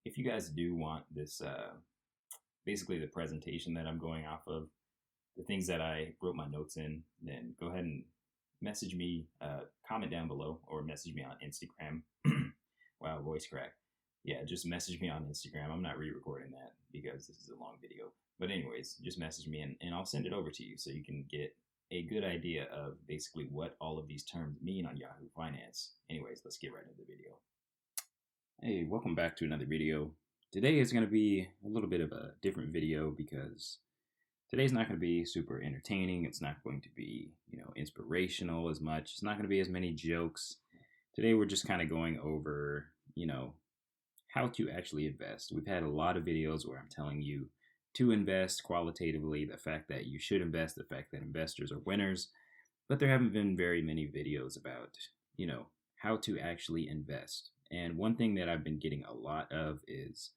if you guys do want this, basically the presentation that I'm going off of, the things that I wrote my notes in, then go ahead and message me, comment down below, or message me on Instagram. Wow, voice crack. Yeah, just message me on Instagram. I'm not re-recording that because this is a long video. But anyways, just message me and I'll send it over to you so you can get a good idea of basically what all of these terms mean on Yahoo Finance. Anyways, let's get right into the video. Hey, welcome back to another video. Today is going to be a little bit of a different video because today's not going to be super entertaining. It's not going to be, inspirational as much. It's not going to be as many jokes. Today we're just kind of going over, how to actually invest. We've had a lot of videos where I'm telling you to invest qualitatively, the fact that you should invest, the fact that investors are winners, but there haven't been very many videos about, how to actually invest. And one thing that I've been getting a lot of is,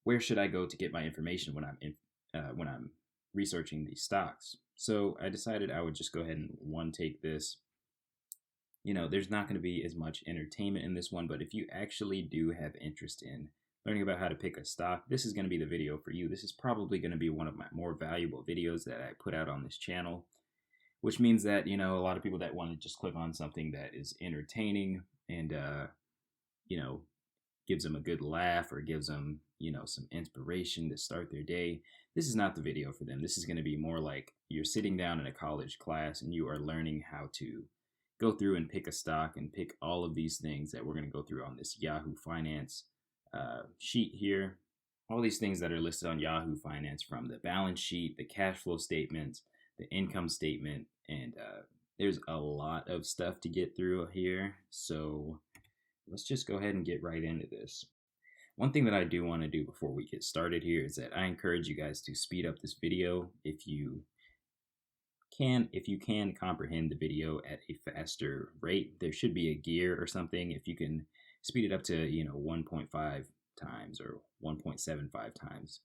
where should I go to get my information when I'm researching these stocks? So I decided I would just go ahead and one take this. There's not going to be as much entertainment in this one, but if you actually do have interest in learning about how to pick a stock, this is going to be the video for you. This is probably going to be one of my more valuable videos that I put out on this channel, which means that, a lot of people that want to just click on something that is entertaining and, gives them a good laugh or gives them, some inspiration to start their day, this is not the video for them. This is going to be more like you're sitting down in a college class and you are learning how to go through and pick a stock and pick all of these things that we're going to go through on this Yahoo Finance sheet here. All these things that are listed on Yahoo Finance, from the balance sheet, the cash flow statement, the income statement, and there's a lot of stuff to get through here. So let's just go ahead and get right into this. One thing that I do want to do before we get started here is that I encourage you guys to speed up this video if you can comprehend the video at a faster rate. There should be a gear or something. If you can speed it up to 1.5 times or 1.75 times,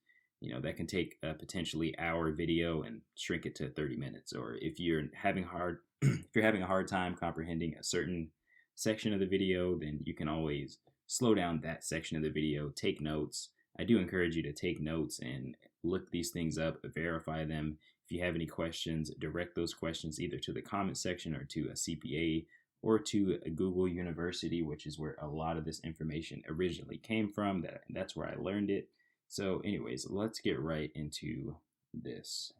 that can take a potentially hour video and shrink it to 30 minutes. Or if you're having a hard time comprehending a certain section of the video, then you can always slow down that section of the video, take notes. I do encourage you to take notes and look these things up, verify them. If you have any questions, direct those questions either to the comment section or to a CPA or to a Google University, which is where a lot of this information originally came from. That's where I learned it. So anyways, let's get right into this,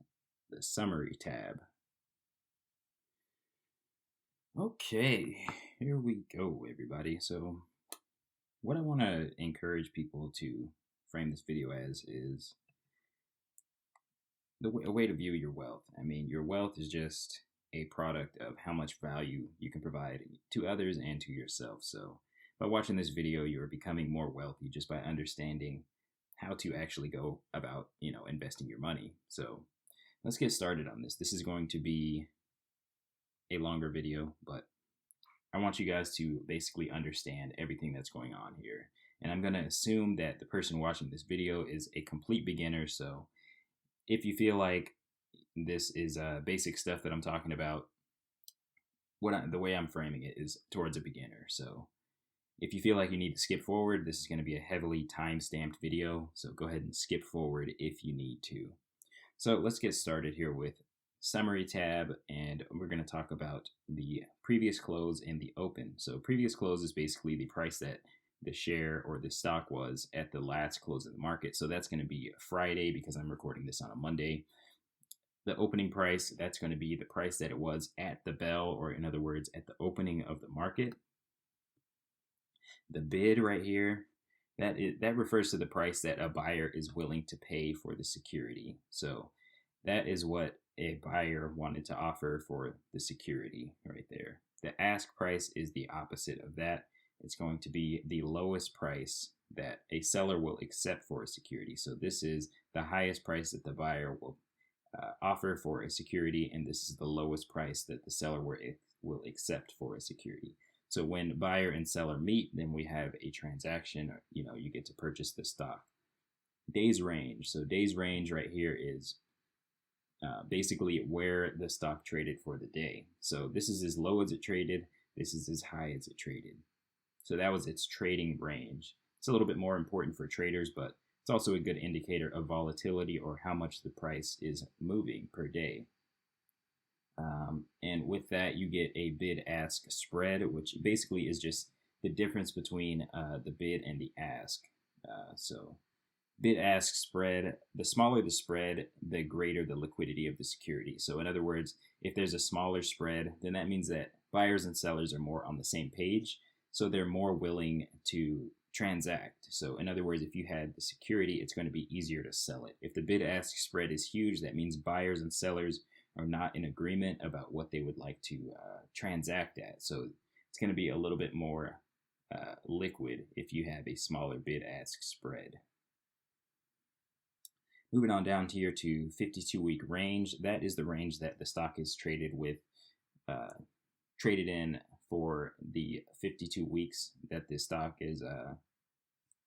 the summary tab. Okay, here we go, everybody. So what I want to encourage people to frame this video as is a way to view your wealth. I mean, your wealth is just a product of how much value you can provide to others and to yourself. So by watching this video, you are becoming more wealthy just by understanding how to actually go about, investing your money. So let's get started on this. This is going to be a longer video, but I want you guys to basically understand everything that's going on here. And I'm going to assume that the person watching this video is a complete beginner. So if you feel like this is basic stuff that I'm talking about, the way I'm framing it is towards a beginner. So if you feel like you need to skip forward, this is going to be a heavily time-stamped video. So go ahead and skip forward if you need to. So let's get started here with summary tab, and we're going to talk about the previous close and the open. So previous close is basically the price that the share or the stock was at the last close of the market. So that's going to be Friday because I'm recording this on a Monday. The opening price, that's going to be the price that it was at the bell, or in other words, at the opening of the market. The bid right here, that refers to the price that a buyer is willing to pay for the security. So that is what a buyer wanted to offer for the security right there. The ask price is the opposite of that. It's going to be the lowest price that a seller will accept for a security. So this is the highest price that the buyer will offer for a security, and this is the lowest price that the seller will accept for a security. So when buyer and seller meet, then we have a transaction. You get to purchase the stock. Days range. So days range right here is basically where the stock traded for the day. So this is as low as it traded. This is as high as it traded. So that was its trading range. It's a little bit more important for traders, but it's also a good indicator of volatility or how much the price is moving per day. And with that, you get a bid-ask spread, which basically is just the difference between the bid and the ask. So bid-ask spread, the smaller the spread, the greater the liquidity of the security. So in other words, if there's a smaller spread, then that means that buyers and sellers are more on the same page, so they're more willing to transact. So in other words, if you had the security, it's going to be easier to sell it. If the bid-ask spread is huge, that means buyers and sellers are not in agreement about what they would like to transact at. So it's going to be a little bit more liquid if you have a smaller bid-ask spread. Moving on down here to 52-week range, that is the range that the stock is traded in for the 52 weeks that the stock is,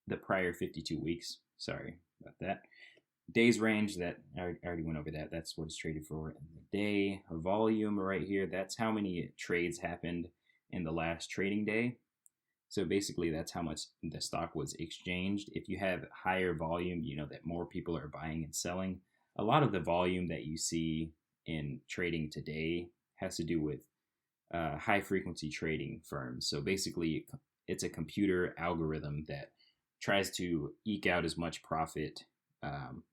the prior 52 weeks. Sorry about that. Days range, that I already went over that. That's what it's traded for in the day. Volume right here, that's how many trades happened in the last trading day. So basically, that's how much the stock was exchanged. If you have higher volume, you know that more people are buying and selling. A lot of the volume that you see in trading today has to do with high frequency trading firms. So basically, it's a computer algorithm that tries to eke out as much profit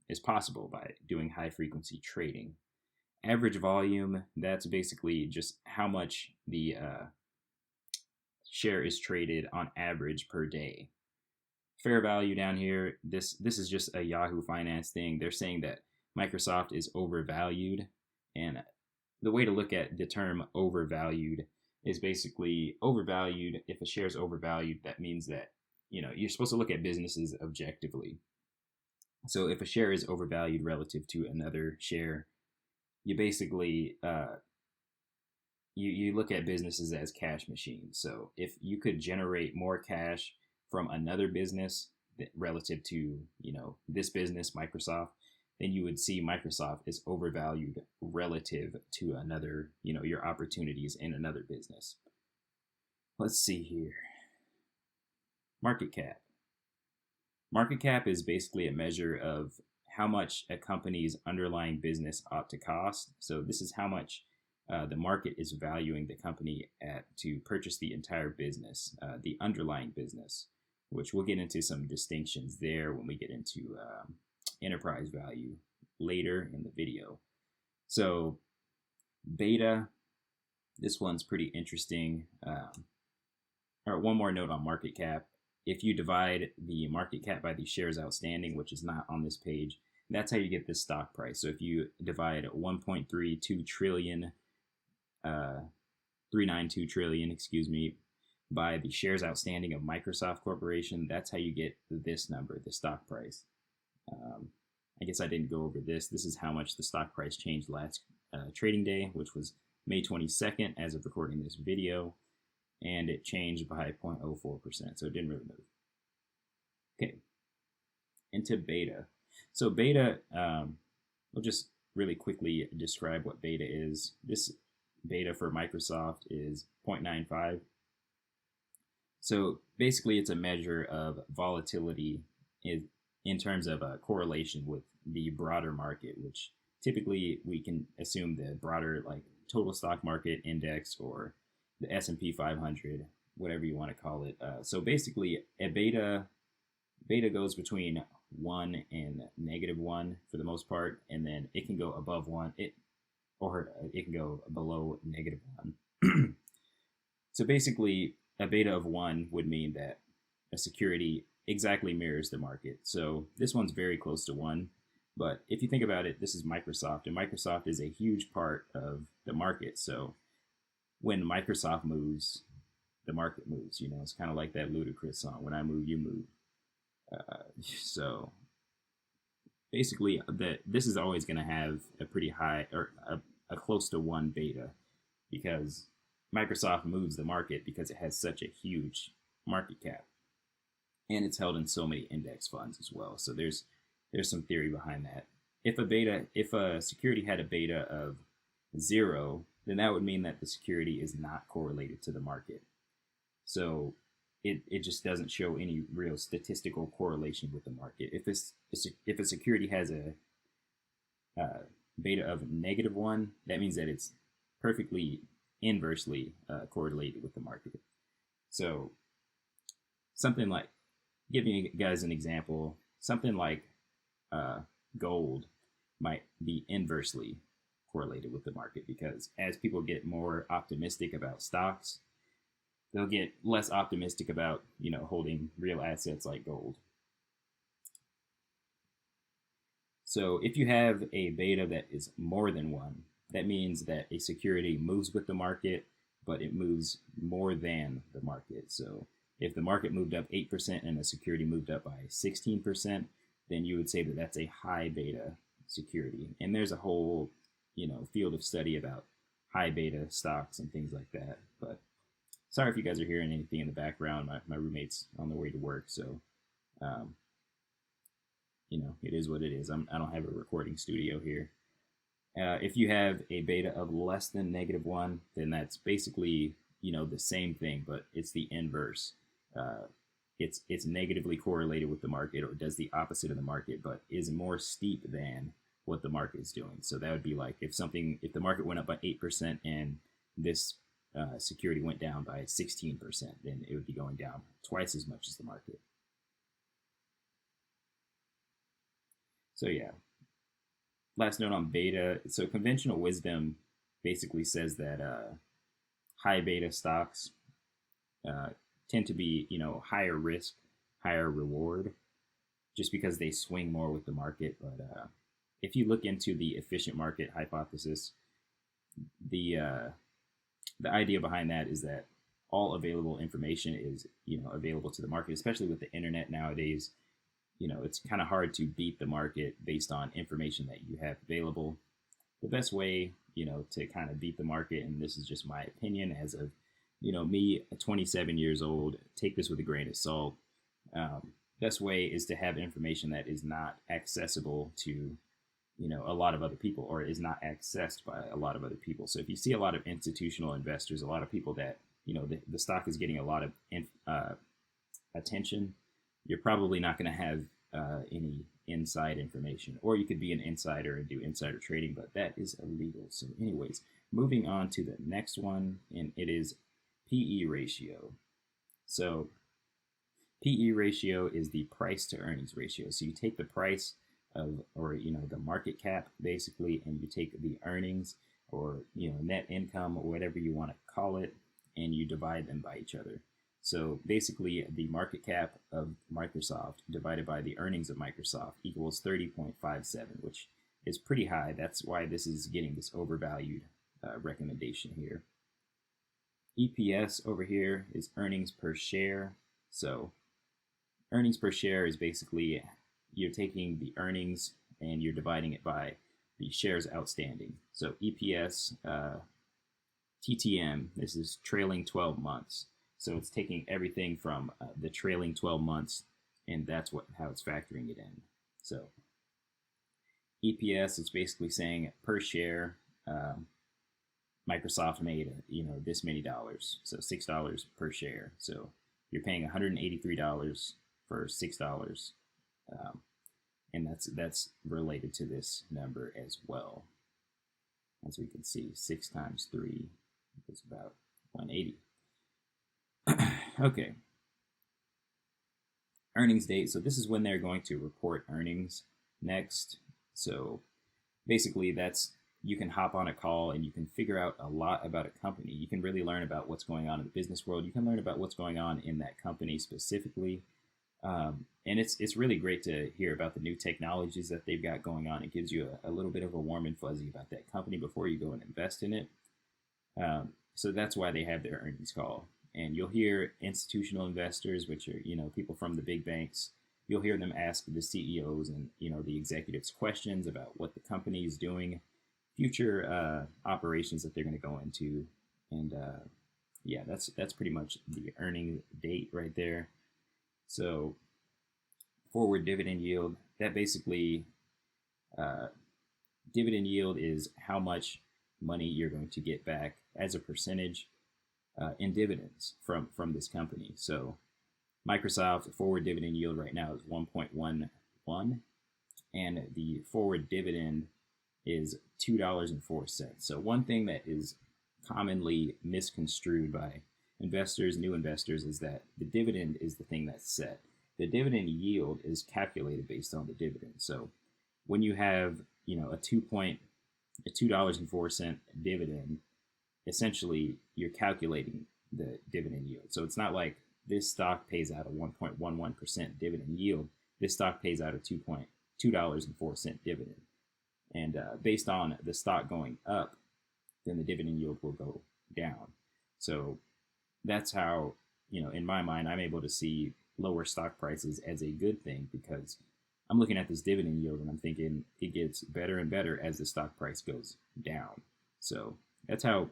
as possible by doing high frequency trading. Average volume, that's basically just how much the share is traded on average per day. Fair value down here, this is just a Yahoo Finance thing. They're saying that Microsoft is overvalued, and the way to look at the term overvalued is basically overvalued. If a share is overvalued, that means that you're supposed to look at businesses objectively. So if a share is overvalued relative to another share, you basically you look at businesses as cash machines. So if you could generate more cash from another business relative to this business, Microsoft, then you would see Microsoft is overvalued relative to another, your opportunities in another business. Let's see here. Market cap. Market cap is basically a measure of how much a company's underlying business ought to cost. So this is how much the market is valuing the company at to purchase the entire business, the underlying business, which we'll get into some distinctions there when we get into enterprise value later in the video. So beta, this one's pretty interesting. All right, one more note on market cap. If you divide the market cap by the shares outstanding, which is not on this page, that's how you get this stock price. So if you divide 1.32 trillion, 392 trillion, by the shares outstanding of Microsoft Corporation, that's how you get this number, the stock price. I guess I didn't go over this. This is how much the stock price changed last trading day, which was May 22nd as of recording this video, and it changed by 0.04%, so it didn't really move. Okay, into beta. So beta, we'll just really quickly describe what beta is. This beta for Microsoft is 0.95. So basically it's a measure of volatility in terms of a correlation with the broader market, which typically we can assume the broader like total stock market index or the S&P 500, whatever you want to call it. So basically a beta goes between 1 and -1 for the most part, and then it can go above 1, or it can go below -1. So basically a beta of 1 would mean that a security exactly mirrors the market. So this one's very close to 1. But if you think about it, this is Microsoft, and Microsoft is a huge part of the market. So when Microsoft moves, the market moves. It's kind of like that Ludacris song, "When I Move, You Move." So basically, this is always going to have a pretty high, or a close to 1 beta, because Microsoft moves the market because it has such a huge market cap, and it's held in so many index funds as well. So there's some theory behind that. If a security had a beta of 0, then that would mean that the security is not correlated to the market. So it just doesn't show any real statistical correlation with the market. If a security has a beta of -1, that means that it's perfectly inversely correlated with the market. So something like, giving you guys an example, something like gold might be inversely correlated with the market, because as people get more optimistic about stocks, they'll get less optimistic about, holding real assets like gold. So if you have a beta that is more than 1, that means that a security moves with the market, but it moves more than the market. So if the market moved up 8% and a security moved up by 16%, then you would say that that's a high beta security. And there's a whole, field of study about high beta stocks and things like that. But sorry if you guys are hearing anything in the background. My roommate's on the way to work, so it is what it is. I don't have a recording studio here. If you have a beta of less than -1, then that's basically, the same thing, but it's the inverse. It's negatively correlated with the market, or does the opposite of the market, but is more steep than what the market is doing. So that would be like if the market went up by 8% and this security went down by 16%, then it would be going down twice as much as the market. So yeah, last note on beta. So conventional wisdom basically says that high beta stocks tend to be, higher risk, higher reward, just because they swing more with the market. But if you look into the efficient market hypothesis, the idea behind that is that all available information is, available to the market, especially with the internet nowadays. It's kind of hard to beat the market based on information that you have available. The best way, to kind of beat the market, and this is just my opinion as of, me, 27 years old, take this with a grain of salt. Best way is to have information that is not accessible to, a lot of other people, or is not accessed by a lot of other people. So if you see a lot of institutional investors, a lot of people that, the stock is getting a lot of attention, you're probably not going to have any inside information. Or you could be an insider and do insider trading, but that is illegal. So anyways, moving on to the next one, and it is PE ratio. So PE ratio is the price to earnings ratio. So you take the price of, or the market cap basically, and you take the earnings, or net income, or whatever you want to call it, and you divide them by each other. So basically, the market cap of Microsoft divided by the earnings of Microsoft equals 30.57, which is pretty high. That's why this is getting this overvalued recommendation here. EPS over here is earnings per share. So earnings per share is basically, you're taking the earnings and you're dividing it by the shares outstanding. So EPS, TTM, this is trailing 12 months. So it's taking everything from the trailing 12 months, and that's how it's factoring it in. So EPS is basically saying per share, Microsoft made this many dollars, so $6 per share. So you're paying $183 for $6, and that's related to this number as well. As we can see, 6 times 3 is about 180. Okay. Earnings date. So this is when they're going to report earnings next. So basically you can hop on a call and you can figure out a lot about a company. You can really learn about what's going on in the business world. You can learn about what's going on in that company specifically. And it's really great to hear about the new technologies that they've got going on. It gives you a little bit of a warm and fuzzy about that company before you go and invest in it. So that's why they have their earnings call. And you'll hear institutional investors, which are, people from the big banks, you'll hear them ask the CEOs and, the executives questions about what the company is doing, future operations that they're going to go into. And yeah, that's pretty much the earning date right there. So forward dividend yield, that basically, dividend yield is how much money you're going to get back as a percentage in dividends from this company. So Microsoft forward dividend yield right now is 1.11, and the forward dividend is $2.04. So one thing that is commonly misconstrued by investors, new investors, is that the dividend is the thing that's set. The dividend yield is calculated based on the dividend. So when you have, a $2.04 dividend, essentially you're calculating the dividend yield. So it's not like this stock pays out a 1.11% dividend yield. This stock pays out a $2.04 dividend. And based on the stock going up, then the dividend yield will go down. So that's how, in my mind, I'm able to see lower stock prices as a good thing, because I'm looking at this dividend yield and I'm thinking it gets better and better as the stock price goes down. So that's how,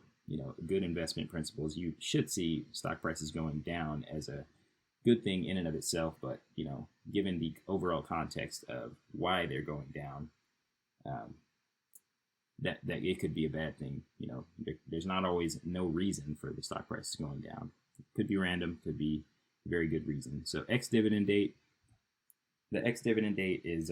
good investment principles, you should see stock prices going down as a good thing in and of itself. But, given the overall context of why they're going down, that it could be a bad thing. There's not always no reason for the stock price going down. It could be random, could be a very good reason. So ex-dividend date. The ex-dividend date is,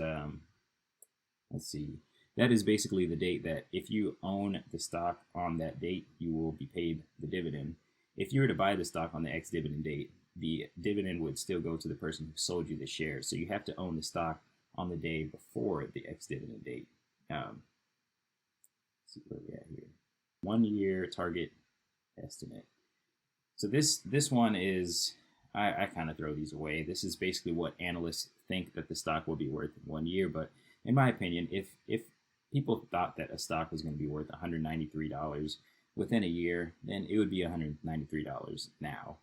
let's see, that is basically the date that if you own the stock on that date, you will be paid the dividend. If you were to buy the stock on the ex-dividend date, the dividend would still go to the person who sold you the shares. So you have to own the stock on the day before the ex-dividend date. Let's see where we at here. 1 year target estimate. So this one is, I kind of throw these away. This is basically what analysts think that the stock will be worth in 1 year. But in my opinion, if people thought that a stock was going to be worth $193 within a year, then it would be $193 now.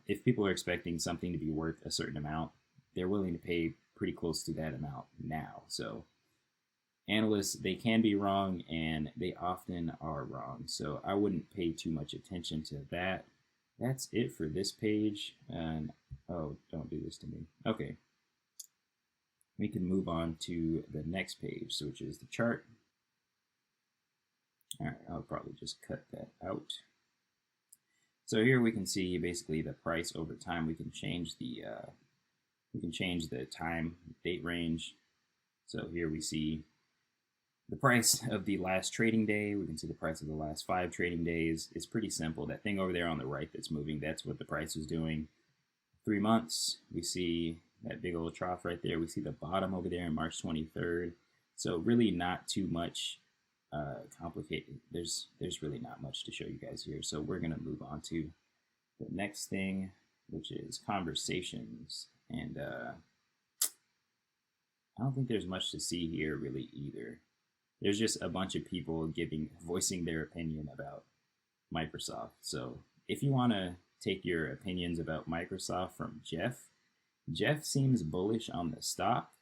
If people are expecting something to be worth a certain amount, they're willing to pay pretty close to that amount now. So analysts, they can be wrong, and they often are wrong. So I wouldn't pay too much attention to that. That's it for this page. And oh, don't do this to me. Okay. We can move on to the next page, which is the chart. All right, I'll probably just cut that out. So here we can see basically the price over time. We can change the time date range. So here we see the price of the last trading day. We can see the price of the last 5 trading days. It's pretty simple. That thing over there on the right that's moving, that's what the price is doing. 3 months, we see that big old trough right there. We see the bottom over there on March 23rd. So really not too much complicated. There's really not much to show you guys here. So we're going to move on to the next thing, which is conversations. And I don't think there's much to see here really either. There's just a bunch of people voicing their opinion about Microsoft. So if you want to take your opinions about Microsoft from Jeff seems bullish on the stock,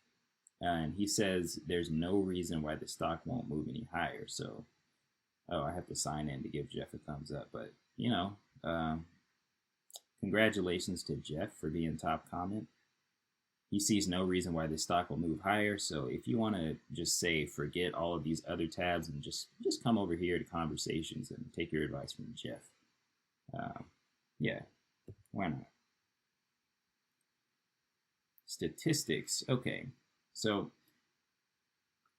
and he says there's no reason why the stock won't move any higher. So, I have to sign in to give Jeff a thumbs up. But, congratulations to Jeff for being top comment. He sees no reason why the stock will move higher. So if you want to just say forget all of these other tabs and just come over here to conversations and take your advice from Jeff. Yeah, why not? Statistics. Okay, so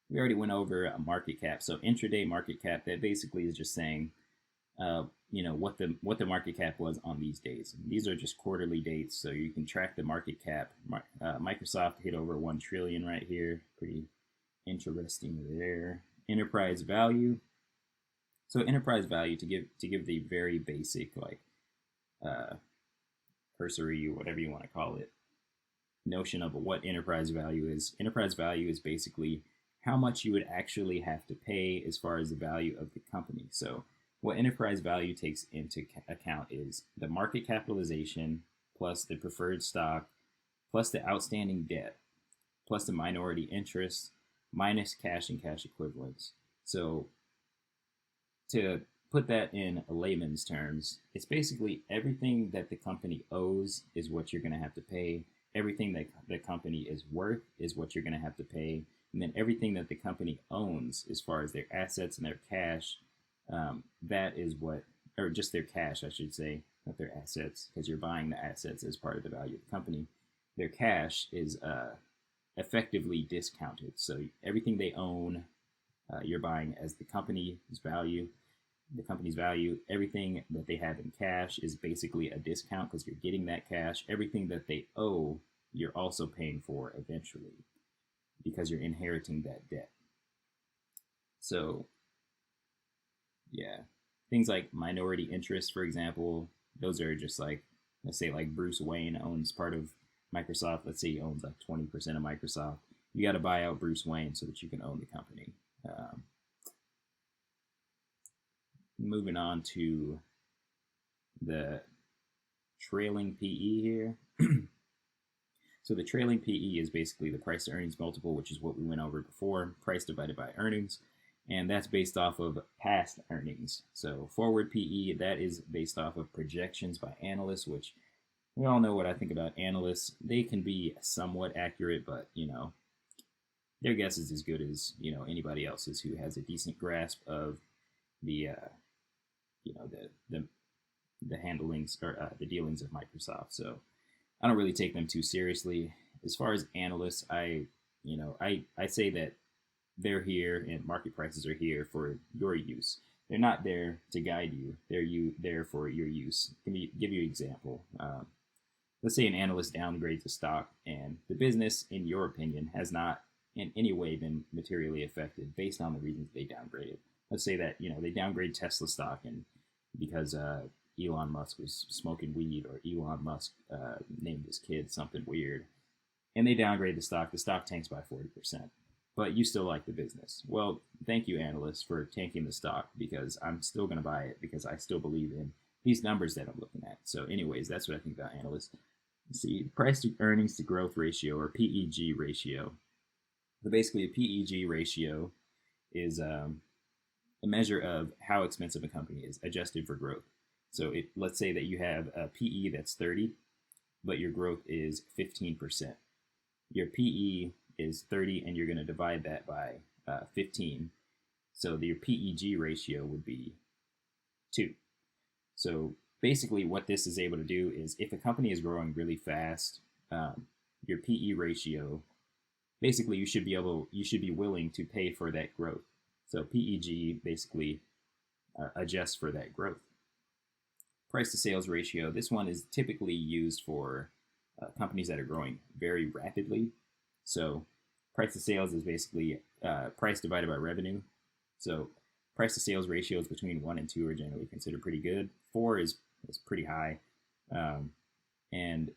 we already went over a market cap. So intraday market cap, that basically is just saying, what the market cap was on these days. And these are just quarterly dates, so you can track the market cap. Microsoft hit over 1 trillion right here. Pretty interesting there. Enterprise value. So enterprise value, to give the very basic, like cursory, or whatever you want to call it, notion of what enterprise value is. Enterprise value is basically how much you would actually have to pay as far as the value of the company. So what enterprise value takes into account is the market capitalization plus the preferred stock plus the outstanding debt plus the minority interest minus cash and cash equivalents. So to put that in layman's terms, it's basically everything that the company owes is what you're going to have to pay. Everything that the company is worth is what you're going to have to pay. And then everything that the company owns as far as their assets and their cash, that is what, or just their cash, I should say, of their assets, because you're buying the assets as part of the value of the company. Their cash is effectively discounted. So everything they own, you're buying as the company's value. The company's value, everything that they have in cash is basically a discount because you're getting that cash. Everything that they owe, you're also paying for eventually because you're inheriting that debt. So, yeah, things like minority interest, for example, those are just like, let's say like Bruce Wayne owns part of Microsoft. Let's say he owns like 20% of Microsoft. You got to buy out Bruce Wayne so that you can own the company. Moving on to the trailing PE here. So the trailing PE is basically the price to earnings multiple, which is what we went over before, price divided by earnings. And that's based off of past earnings. So forward PE, that is based off of projections by analysts, which we all know what I think about analysts. They can be somewhat accurate, but, their guess is as good as, anybody else's who has a decent grasp of the the handlings or the dealings of Microsoft. So I don't really take them too seriously. As far as analysts, I say that they're here and market prices are here for your use. They're not there to guide you. They're there for your use. Let me give you an example. Let's say an analyst downgrades a stock and the business, in your opinion, has not in any way been materially affected based on the reasons they downgraded. Let's say that, they downgrade Tesla stock and because Elon Musk was smoking weed, or Elon Musk named his kid something weird, and they downgrade the stock tanks by 40%, but you still like the business. Well, thank you, analysts, for tanking the stock, because I'm still going to buy it because I still believe in these numbers that I'm looking at. So anyways, that's what I think about analysts. See, price to earnings to growth ratio, or PEG ratio. So basically a PEG ratio is a measure of how expensive a company is adjusted for growth. So let's say that you have a PE that's 30, but your growth is 15%. Your PE is 30, and you're going to divide that by 15. So your PEG ratio would be 2. So basically what this is able to do is, if a company is growing really fast, your PE ratio, basically you should be willing to pay for that growth. So PEG basically adjusts for that growth. Price to sales ratio, this one is typically used for companies that are growing very rapidly. So price to sales is basically price divided by revenue. So price to sales ratios between 1 and 2 are generally considered pretty good. 4 is pretty high. And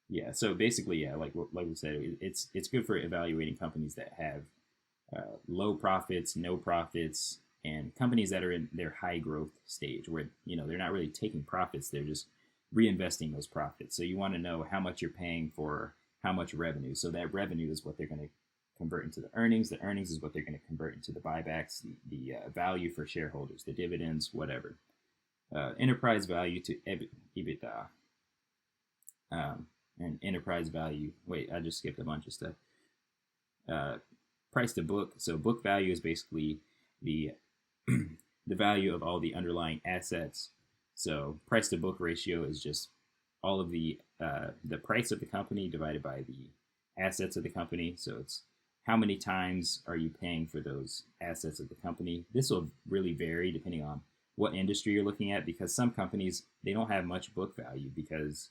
yeah, so basically, yeah, like we said, it's good for evaluating companies that have low profits, no profits, and companies that are in their high growth stage where, they're not really taking profits, they're just reinvesting those profits. So you want to know how much you're paying for how much revenue. So that revenue is what they're going to convert into the earnings. The earnings is what they're going to convert into the buybacks, the value for shareholders, the dividends, whatever. Enterprise value to EBITDA. And enterprise value, wait, I just skipped a bunch of stuff. Price to book. So book value is basically the value of all the underlying assets. So price to book ratio is just all of the price of the company divided by the assets of the company. So it's how many times are you paying for those assets of the company. This will really vary depending on what industry you're looking at, because some companies, they don't have much book value because,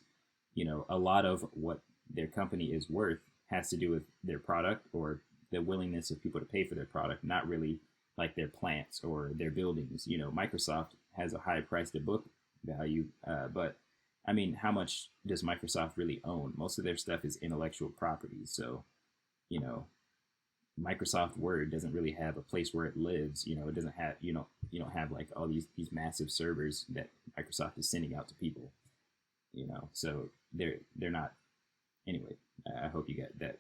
a lot of what their company is worth has to do with their product or the willingness of people to pay for their product, not really like their plants or their buildings. Microsoft has a high price to book value, but I mean, how much does Microsoft really own? Most of their stuff is intellectual property. So, Microsoft Word doesn't really have a place where it lives. It doesn't have, you don't have like all these massive servers that Microsoft is sending out to people. So they're not. Anyway, I hope you get that.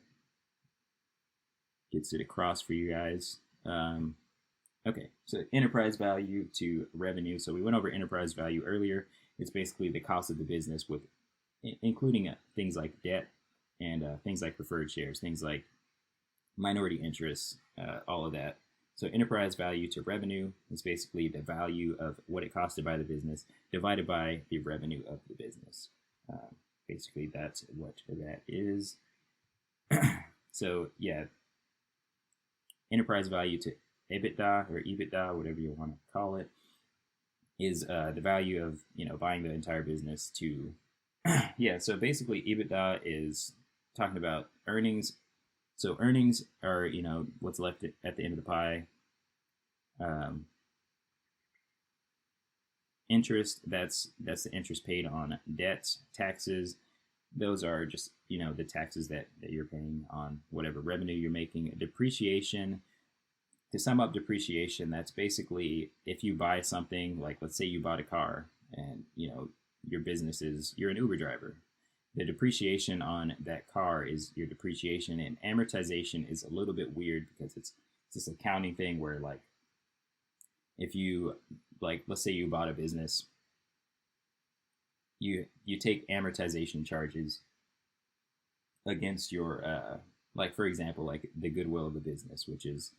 Gets it across for you guys. Okay, so enterprise value to revenue. So we went over enterprise value earlier. It's basically the cost of the business, with including things like debt and things like preferred shares, things like minority interests, all of that. So enterprise value to revenue is basically the value of what it costs to buy the business divided by the revenue of the business. Basically, that's what that is. So yeah, enterprise value to EBITDA or EBITDA, whatever you want to call it, is the value of buying the entire business to yeah. So basically, EBITDA is talking about earnings. So earnings are what's left at the end of the pie. Interest, that's the interest paid on debts. Taxes, those are just the taxes that you're paying on whatever revenue you're making. Depreciation, to sum up depreciation, that's basically if you buy something, like let's say you bought a car and your business is you're an Uber driver. The depreciation on that car is your depreciation, and amortization is a little bit weird because it's this accounting thing where like if you let's say you bought a business, you take amortization charges against your like for example like the goodwill of the business, which is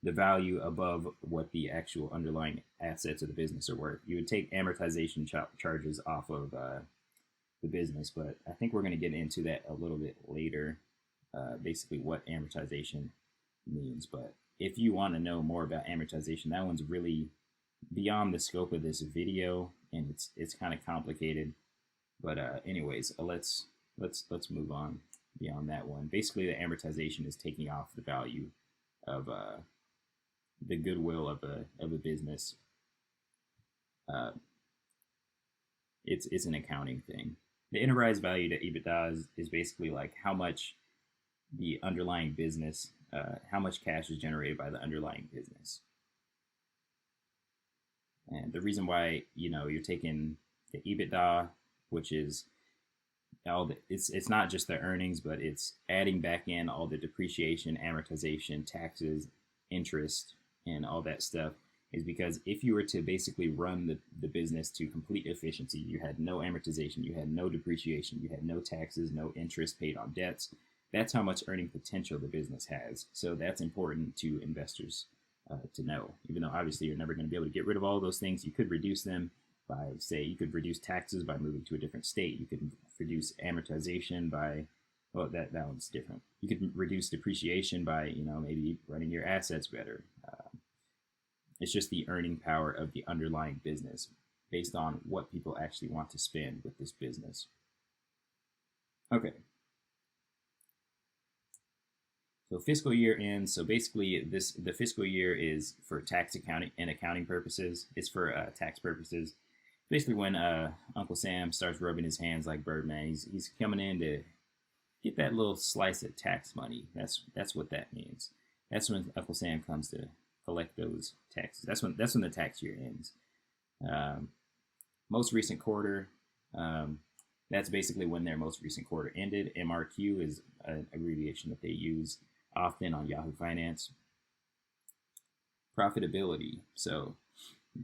the value above what the actual underlying assets of the business are worth. You would take amortization charges off of the business, but I think we're going to get into that a little bit later, basically what amortization means. But if you want to know more about amortization, that one's really beyond the scope of this video, and it's kind of complicated. But anyways, let's move on beyond that one. Basically, the amortization is taking off the value of the goodwill of a business. It's an accounting thing. The enterprise value to EBITDA is basically like how much the underlying business, how much cash is generated by the underlying business. And the reason why you're taking the EBITDA, which is it's not just the earnings, but it's adding back in all the depreciation, amortization, taxes, interest, and all that stuff, is because if you were to basically run the business to complete efficiency, you had no amortization, you had no depreciation, you had no taxes, no interest paid on debts. That's how much earning potential the business has. So that's important to investors to know. Even though obviously you're never going to be able to get rid of all those things, you could reduce them by, say, you could reduce taxes by moving to a different state. You could reduce amortization by, well, that one's different. You could reduce depreciation by, maybe running your assets better. It's just the earning power of the underlying business based on what people actually want to spend with this business. Okay. So fiscal year ends. So basically, the fiscal year is for tax accounting and accounting purposes. It's for tax purposes. Basically, when Uncle Sam starts rubbing his hands like Birdman, he's coming in to get that little slice of tax money. That's what that means. That's when Uncle Sam comes to collect those taxes. That's when the tax year ends. Most recent quarter. That's basically when their most recent quarter ended. MRQ is an abbreviation that they use often on Yahoo Finance. Profitability. So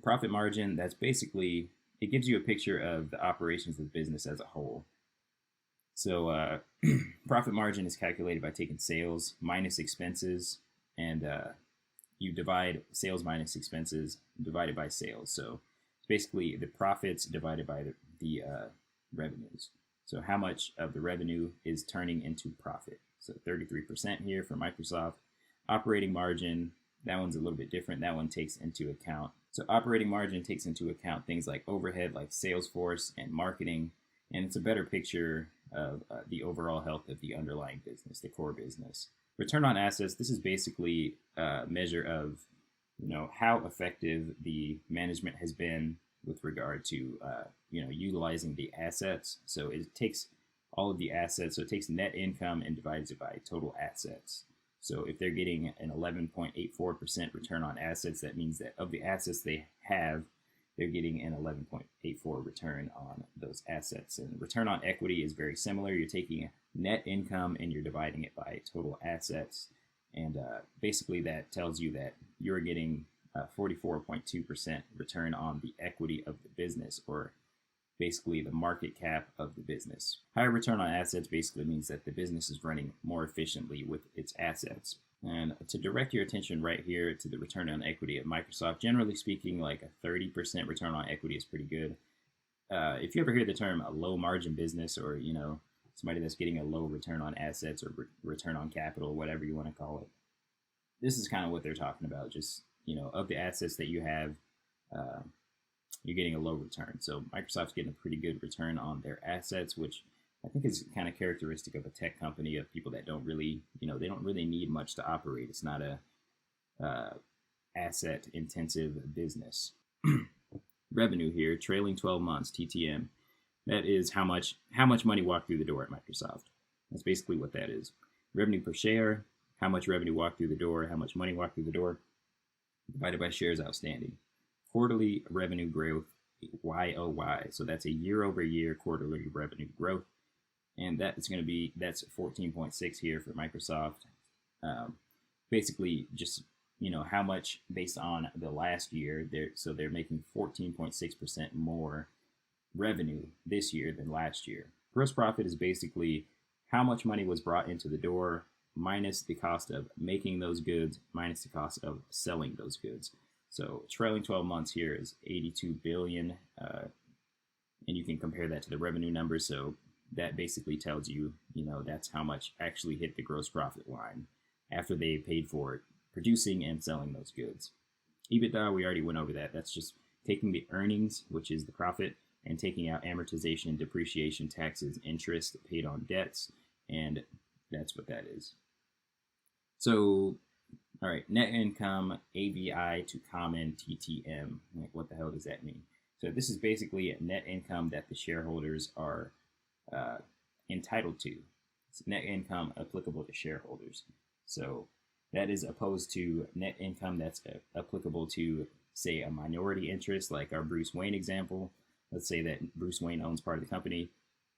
profit margin, that's basically, it gives you a picture of the operations of the business as a whole. So profit margin is calculated by taking sales minus expenses, and you divide sales minus expenses divided by sales. So basically the profits divided by the revenues. So how much of the revenue is turning into profit? So 33% here for Microsoft. Operating margin, that one's a little bit different. That one takes into account. So operating margin takes into account things like overhead, like Salesforce and marketing, and it's a better picture of the overall health of the underlying business, the core business. Return on assets, this is basically a measure of how effective the management has been with regard to utilizing the assets. So it takes all of the assets, so it takes net income and divides it by total assets. So if they're getting an 11.84% return on assets, that means that of the assets they have, they're getting an 11.84 return on those assets. And return on equity is very similar. You're taking net income and you're dividing it by total assets. And basically that tells you that you're getting 44.2% return on the equity of the business, or basically the market cap of the business. Higher return on assets basically means that the business is running more efficiently with its assets. And to direct your attention right here to the return on equity of Microsoft, generally speaking, like a 30% return on equity is pretty good. If you ever hear the term a low margin business, or somebody that's getting a low return on assets or return on capital, whatever you want to call it, this is kind of what they're talking about. Just of the assets that you have, uh, you're getting a low return. So Microsoft's getting a pretty good return on their assets, which I think is kind of characteristic of a tech company, of people that don't really, they don't really need much to operate. It's not a asset intensive business. Revenue here, trailing 12 months, TTM. That is how much money walked through the door at Microsoft. That's basically what that is. Revenue per share, how much revenue walked through the door, how much money walked through the door, divided by shares outstanding. Quarterly revenue growth, YOY. So that's a year-over-year quarterly revenue growth. And that's 14.6 here for Microsoft. Basically, just how much based on the last year. They're making 14.6% more revenue this year than last year. Gross profit is basically how much money was brought into the door minus the cost of making those goods minus the cost of selling those goods. So trailing 12 months here is 82 billion, and you can compare that to the revenue numbers. So that basically tells you, that's how much actually hit the gross profit line after they paid for it, producing and selling those goods. EBITDA, we already went over that. That's just taking the earnings, which is the profit, and taking out amortization, depreciation, taxes, interest paid on debts, and that's what that is. So, all right, net income, AVI to common, TTM. Like, what the hell does that mean? So this is basically net income that the shareholders are entitled to. It's net income applicable to shareholders. So that is opposed to net income that's applicable to, say, a minority interest, like our Bruce Wayne example. Let's say that Bruce Wayne owns part of the company.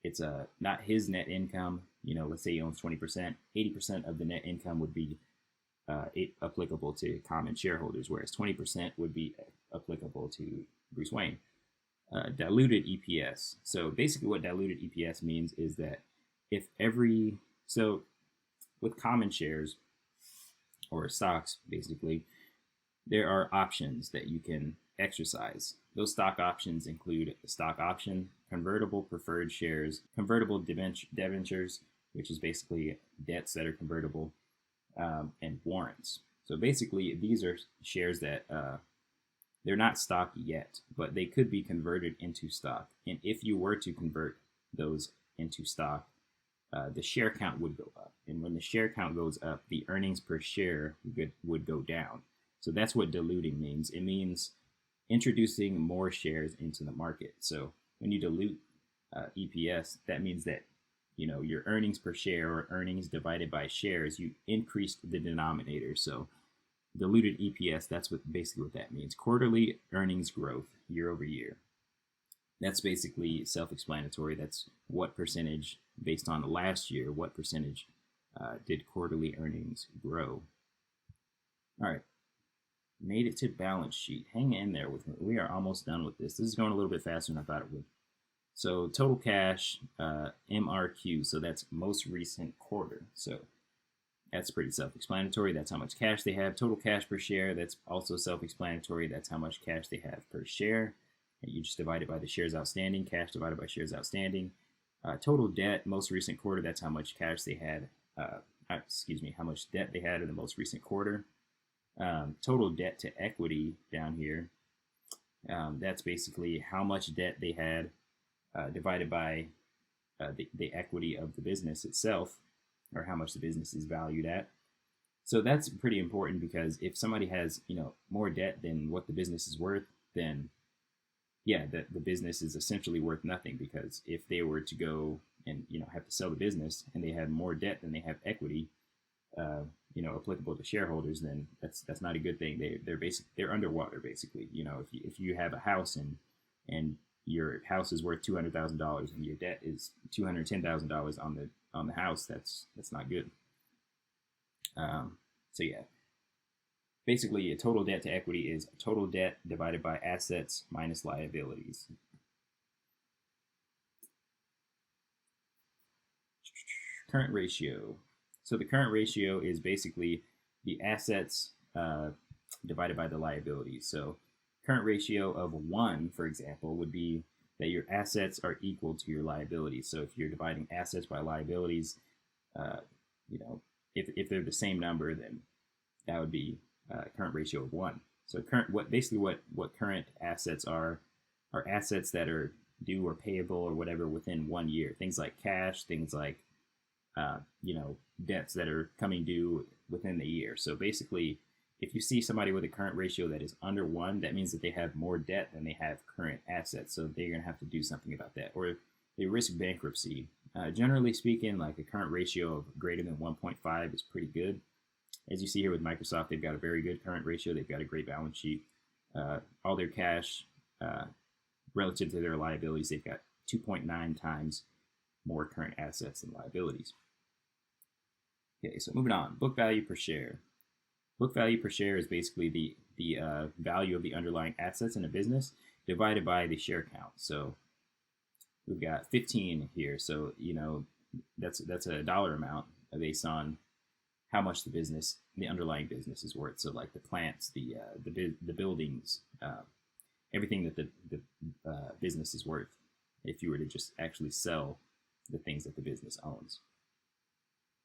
It's not his net income. Let's say he owns 20%. 80% of the net income would be applicable to common shareholders, whereas 20% would be applicable to Bruce Wayne. Diluted EPS. So basically what diluted EPS means is that with common shares or stocks, basically, there are options that you can exercise. Those stock options include the stock option, convertible preferred shares, convertible debentures, which is basically debts that are convertible, and warrants. So basically, these are shares that they're not stock yet, but they could be converted into stock. And if you were to convert those into stock, the share count would go up. And when the share count goes up, the earnings per share would go down. So that's what diluting means. It means introducing more shares into the market. So when you dilute EPS, that means that your earnings per share, or earnings divided by shares, you increased the denominator. So diluted EPS, that's basically what that means. Quarterly earnings growth year over year. That's basically self-explanatory. That's what percentage, based on last year, what percentage did quarterly earnings grow. All right. Made it to balance sheet. Hang in there with me. We are almost done with this. This is going a little bit faster than I thought it would. So total cash, MRQ. So that's most recent quarter. So that's pretty self-explanatory. That's how much cash they have. Total cash per share. That's also self-explanatory. That's how much cash they have per share. And you just divide it by the shares outstanding. Cash divided by shares outstanding. Total debt, most recent quarter. That's how much cash they had. How much debt they had in the most recent quarter. Total debt to equity down here. That's basically how much debt they had divided by the equity of the business itself, or how much the business is valued at. So that's pretty important, because if somebody has more debt than what the business is worth, then the business is essentially worth nothing, because if they were to go and have to sell the business and they have more debt than they have equity, applicable to shareholders, then that's not a good thing. They're underwater basically. If you have a house and your house is worth $200,000 and your debt is $210,000 on the house, that's not good. Basically, a total debt to equity is total debt divided by assets minus liabilities. Current ratio. So the current ratio is basically the assets divided by the liabilities. So current ratio of 1, for example, would be that your assets are equal to your liabilities. So if you're dividing assets by liabilities, you know, if they're the same number, then that would be current ratio of 1. So what current assets are assets that are due or payable or whatever within 1 year. Things like cash, things like debts that are coming due within the year. So basically, if you see somebody with a current ratio that is under 1, that means that they have more debt than they have current assets. So they're going to have to do something about that, or they risk bankruptcy. Generally speaking, like a current ratio of greater than 1.5 is pretty good. As you see here with Microsoft, they've got a very good current ratio. They've got a great balance sheet. All their cash relative to their liabilities, they've got 2.9 times more current assets than liabilities. Okay, so moving on. Book value per share. Book value per share is basically the value of the underlying assets in a business divided by the share count. So we've got 15 here. So that's a dollar amount based on how much the underlying business is worth. So like the plants, the buildings, everything that the business is worth. If you were to just actually sell the things that the business owns.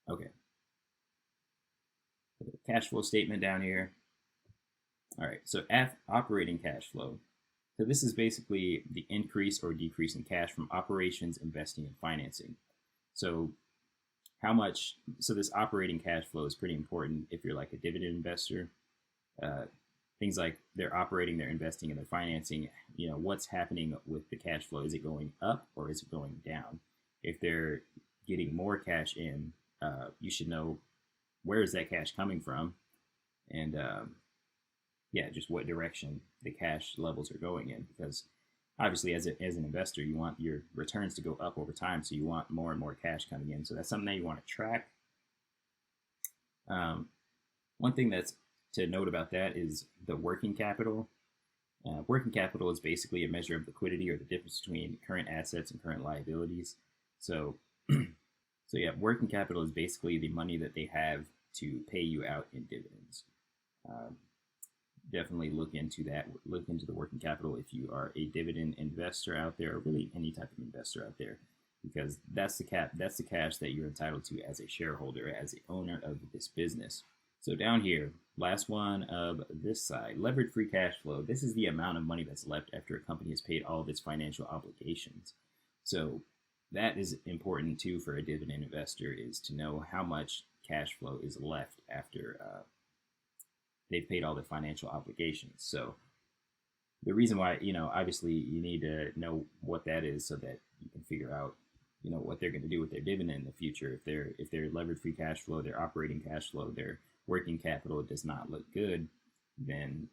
Okay. Cash flow statement down here. All right, so operating cash flow. So this is basically the increase or decrease in cash from operations, investing, and financing. So this operating cash flow is pretty important if you're like a dividend investor. Things like they're operating, they're investing, and they're financing. What's happening with the cash flow? Is it going up or is it going down? If they're getting more cash in, you should know where is that cash coming from, and just what direction the cash levels are going in. Because obviously, as an investor, you want your returns to go up over time, so you want more and more cash coming in. So that's something that you want to track. One thing that's to note about that is the working capital. Working capital is basically a measure of liquidity, or the difference between current assets and current liabilities. So, working capital is basically the money that they have to pay you out in dividends. Definitely look into that. Look into the working capital if you are a dividend investor out there, or really any type of investor out there, because that's the cash that you're entitled to as a shareholder, as the owner of this business. So down here, last one of this side, levered free cash flow. This is the amount of money that's left after a company has paid all of its financial obligations. So that is important too for a dividend investor, is to know how much cash flow is left after they've paid all their financial obligations. So the reason why, obviously you need to know what that is so that you can figure out, what they're going to do with their dividend in the future. If they're levered free cash flow, their operating cash flow, their working capital does not look good, then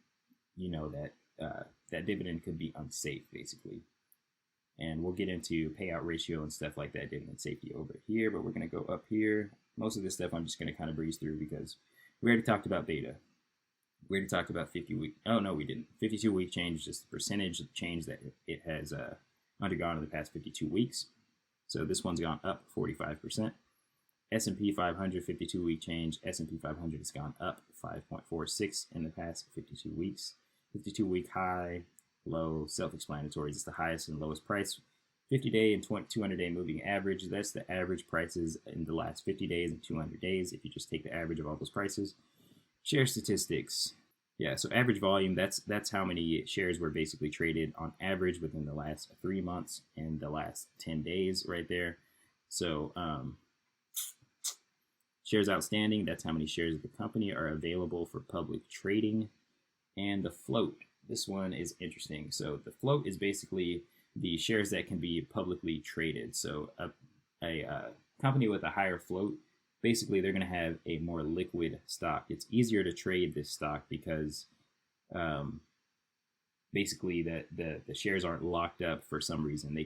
that dividend could be unsafe, basically. And we'll get into payout ratio and stuff like that, dividend safety, over here, but we're going to go up here. Most of this stuff I'm just going to kind of breeze through because we already talked about beta. We already talked about 50-week. Oh, no, we didn't. 52-week change is just the percentage of change that it has undergone in the past 52 weeks. So this one's gone up 45%. S&P 500 52-week change. S&P 500 has gone up 5.46 in the past 52 weeks. 52-week high, low, self-explanatory. It's the highest and lowest price. 50-day and 200-day moving average. That's the average prices in the last 50 days and 200 days if you just take the average of all those prices. Share statistics. Yeah, so average volume, that's how many shares were basically traded on average within the last 3 months and the last 10 days right there. So shares outstanding, that's how many shares of the company are available for public trading. And the float, this one is interesting. So the float is basically the shares that can be publicly traded. So a company with a higher float, basically they're going to have a more liquid stock. It's easier to trade this stock because basically the shares aren't locked up for some reason.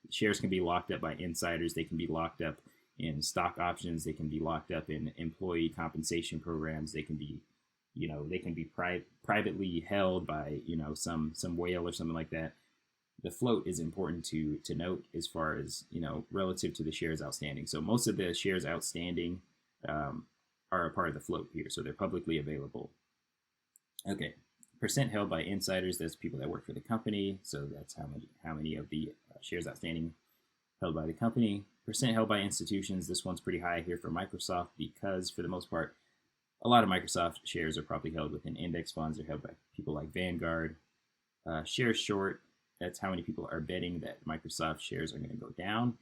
Shares can be locked up by insiders. They can be locked up in stock options. They can be locked up in employee compensation programs. They can be, privately held by, some whale or something like that. The float is important to note as far as, relative to the shares outstanding. So most of the shares outstanding are a part of the float here, so they're publicly available. Okay, percent held by insiders. That's people that work for the company. So that's how many of the shares outstanding held by the company. Percent held by institutions. This one's pretty high here for Microsoft because for the most part, a lot of Microsoft shares are probably held within index funds. They're held by people like Vanguard. Shares short. That's how many people are betting that Microsoft shares are going to go down.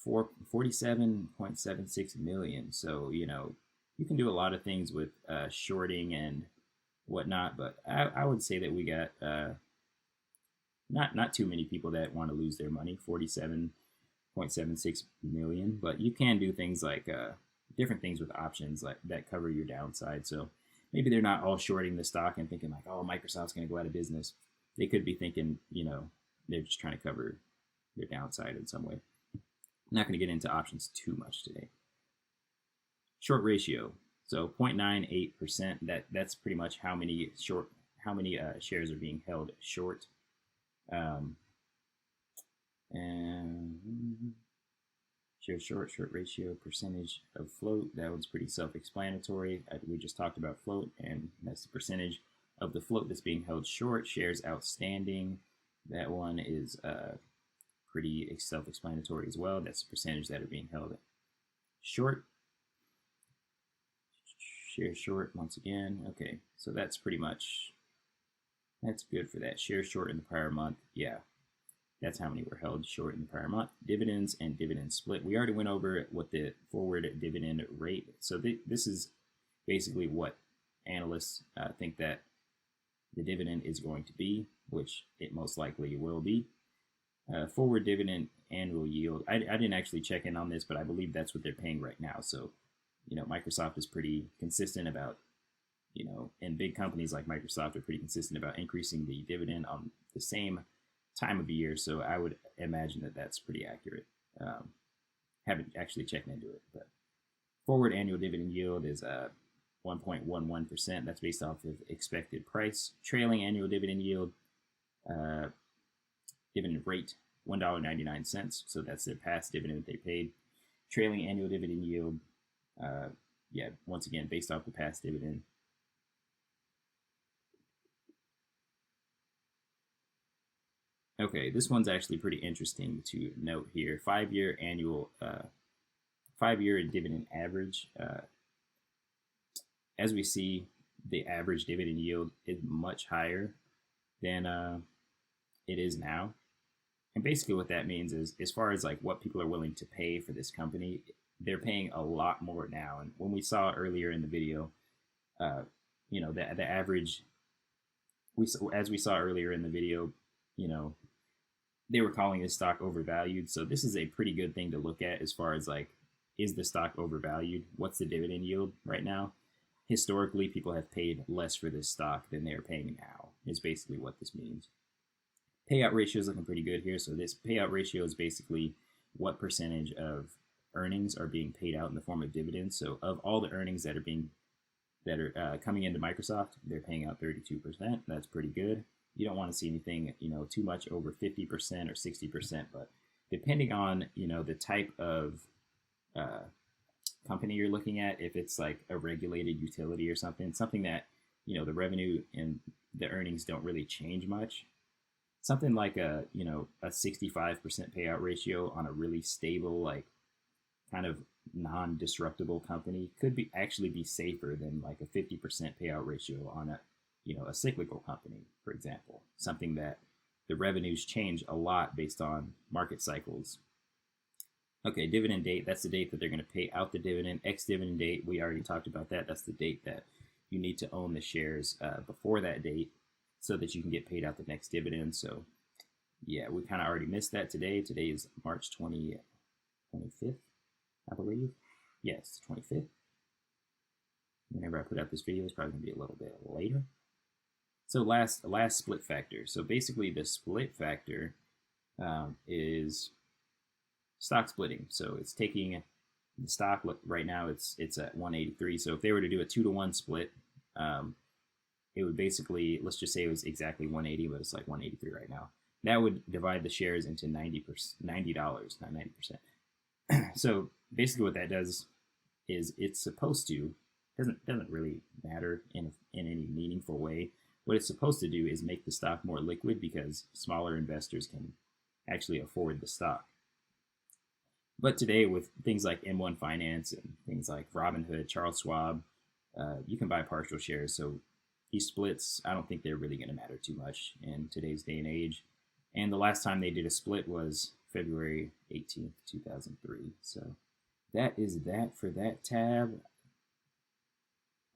47.76 million. So, you know, you can do a lot of things with shorting and whatnot, but I would say that we got not too many people that want to lose their money. 47.76 million, but you can do things like different things with options like that cover your downside. So maybe they're not all shorting the stock and thinking like, oh, Microsoft's going to go out of business. They could be thinking, you know, they're just trying to cover their downside in some way. I'm not going to get into options too much today. Short ratio, so 0.98%. That's pretty much how many shares are being held short. And share short ratio, percentage of float. That one's pretty self-explanatory. We just talked about float, and that's the percentage of the float that's being held short. Shares outstanding. That one is pretty self-explanatory as well. That's the percentage that are being held short. Share short once again. Okay, so that's pretty much, that's good for that. Share short in the prior month. Yeah, that's how many were held short in the prior month. Dividends and dividend split. We already went over what the forward dividend rate. So this is basically what analysts think that the dividend is going to be, which it most likely will be. Forward dividend annual yield. I didn't actually check in on this, but I believe that's what they're paying right now. So, you know, Microsoft is pretty consistent about, you know, and big companies like Microsoft are pretty consistent about increasing the dividend on the same time of the year. So I would imagine that that's pretty accurate. Haven't actually checked into it, but forward annual dividend yield is 1.11%. That's based off of expected price. Trailing annual dividend yield, dividend rate, $1.99. So that's their past dividend that they paid. Trailing annual dividend yield, yeah, once again, based off the past dividend. Okay, this one's actually pretty interesting to note here. 5-year annual, 5-year dividend average. As we see, the average dividend yield is much higher than it is now. And basically what that means is, as far as like what people are willing to pay for this company, they're paying a lot more now. And when we saw earlier in the video, you know, the average, as we saw earlier in the video, you know, they were calling this stock overvalued. So this is a pretty good thing to look at as far as like, is the stock overvalued? What's the dividend yield right now? Historically, people have paid less for this stock than they're paying now, is basically what this means. Payout ratio is looking pretty good here. So this payout ratio is basically what percentage of earnings are being paid out in the form of dividends. So of all the earnings that are coming into Microsoft, they're paying out 32%. That's pretty good. You don't want to see anything, you know, too much over 50% or 60%, but depending on, you know, the type of company you're looking at, if it's like a regulated utility or something that, you know, the revenue and the earnings don't really change much, something like a, you know, a 65% payout ratio on a really stable, like kind of non-disruptible company could be actually be safer than like a 50% payout ratio on a, you know, a cyclical company, for example, something that the revenues change a lot based on market cycles. Okay, dividend date, that's the date that they're going to pay out the dividend. Ex-dividend date, we already talked about that. That's the date that you need to own the shares before that date so that you can get paid out the next dividend. So, yeah, we kind of already missed that today. Today is March 25th, I believe. Yes, 25th. Whenever I put out this video, it's probably going to be a little bit later. So last split factor. So basically the split factor is stock splitting. So it's taking the stock, look, right now it's at 183. So if they were to do a 2-to-1 split, it would basically, let's just say it was exactly 180, but it's like 183 right now. That would divide the shares into $90, not 90%. So basically what that does is it's supposed to doesn't really matter in any meaningful way. What it's supposed to do is make the stock more liquid because smaller investors can actually afford the stock. But today, with things like M1 Finance and things like Robinhood, Charles Schwab, you can buy partial shares. So these splits, I don't think they're really going to matter too much in today's day and age. And the last time they did a split was February 18th, 2003. So that is that for that tab.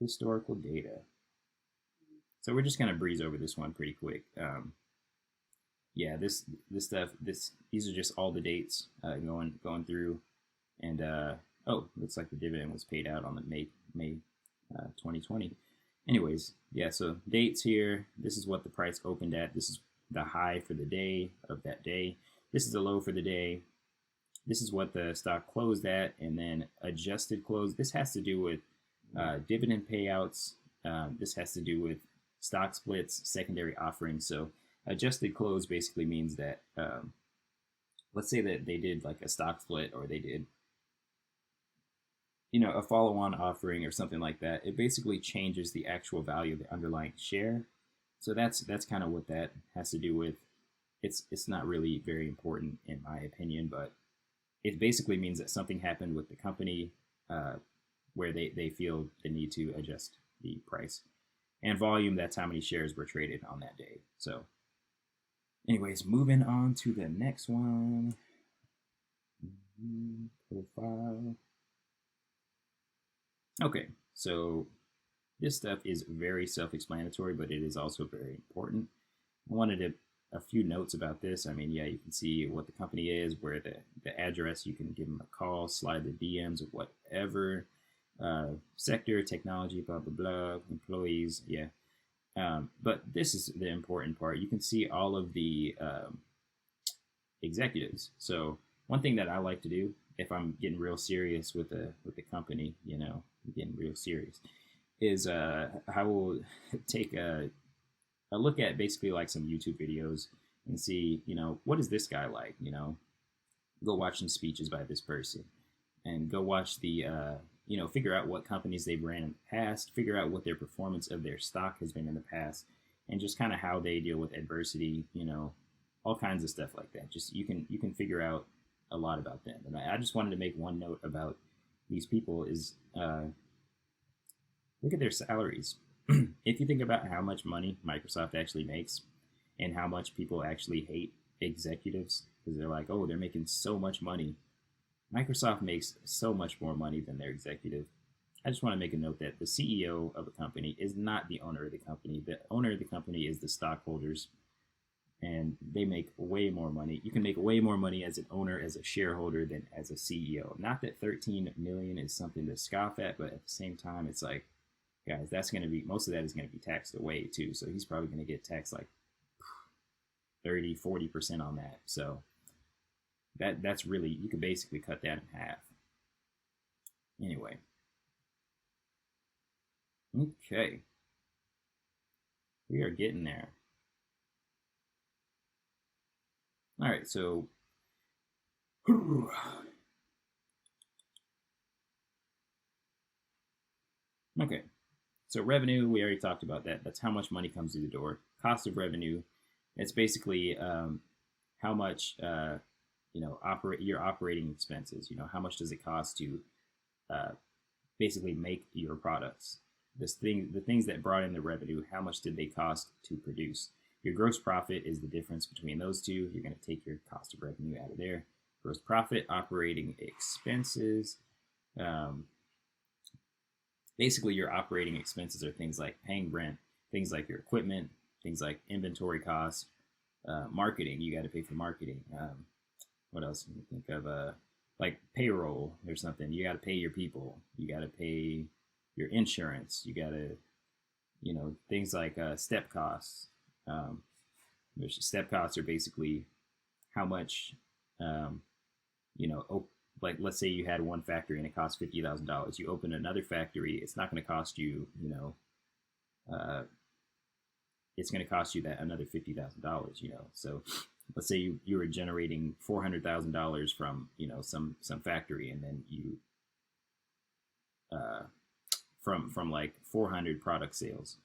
Historical data. So we're just going to breeze over this one pretty quick. Yeah, this stuff, these are just all the dates going through, and oh, looks like the dividend was paid out on the May 2020. Anyways, yeah, so dates here. This is what the price opened at. This is the high for the day of that day. This is the low for the day. This is what the stock closed at, and then adjusted close. This has to do with dividend payouts. This has to do with stock splits, secondary offerings. So adjusted close basically means that, let's say that they did like a stock split, or they did, a follow-on offering or something like that. It basically changes the actual value of the underlying share. So that's kind of what that has to do with. It's not really very important in my opinion, but it basically means that something happened with the company where they feel the need to adjust the price. And volume, that's how many shares were traded on that day. So anyways, moving on to the next one. Profile. Okay, so this stuff is very self-explanatory, but it is also very important. I wanted a few notes about this. I mean, yeah, you can see what the company is, where the address, you can give them a call, slide the DMs, or whatever. Sector, technology, blah, blah, blah, employees, yeah. But this is the important part. You can see all of the executives. So one thing that I like to do, if I'm getting real serious with the company, getting real serious, is I will take a look at basically like some YouTube videos and see, what is this guy like? Go watch some speeches by this person, and go watch the figure out what companies they've ran in the past, figure out what their performance of their stock has been in the past, and just kind of how they deal with adversity, all kinds of stuff like that. Just you can figure out a lot about them. And I just wanted to make one note about these people is look at their salaries. If you think about how much money Microsoft actually makes and how much people actually hate executives because they're like, oh, they're making so much money. Microsoft makes so much more money than their executive. I just want to make a note that the CEO of a company is not the owner of the company. The owner of the company is the stockholders, and they make way more money. You can make way more money as an owner, as a shareholder, than as a CEO. Not that 13 million is something to scoff at, but at the same time, it's like, guys, that's going to be, most of that is going to be taxed away too. So he's probably going to get taxed like 30-40% on that. So that's really, you could basically cut that in half. Anyway. Okay. We are getting there. All right, so okay. So revenue, we already talked about that. That's how much money comes through the door. Cost of revenue, it's basically how much your operating expenses. How much does it cost to basically make your products? The things that brought in the revenue, how much did they cost to produce? Your gross profit is the difference between those two. You're going to take your cost of revenue out of there. Gross profit, operating expenses. Basically, your operating expenses are things like paying rent, things like your equipment, things like inventory costs, marketing. You got to pay for marketing. What else can you think of? Like payroll or something. You got to pay your people. You got to pay your insurance. You got to, things like step costs. Which step costs are basically how much, like let's say you had one factory and it cost $50,000. You open another factory, it's not going to cost you, it's going to cost you that another $50,000. So let's say you were generating $400,000 from some factory, and then you from like 400 product sales,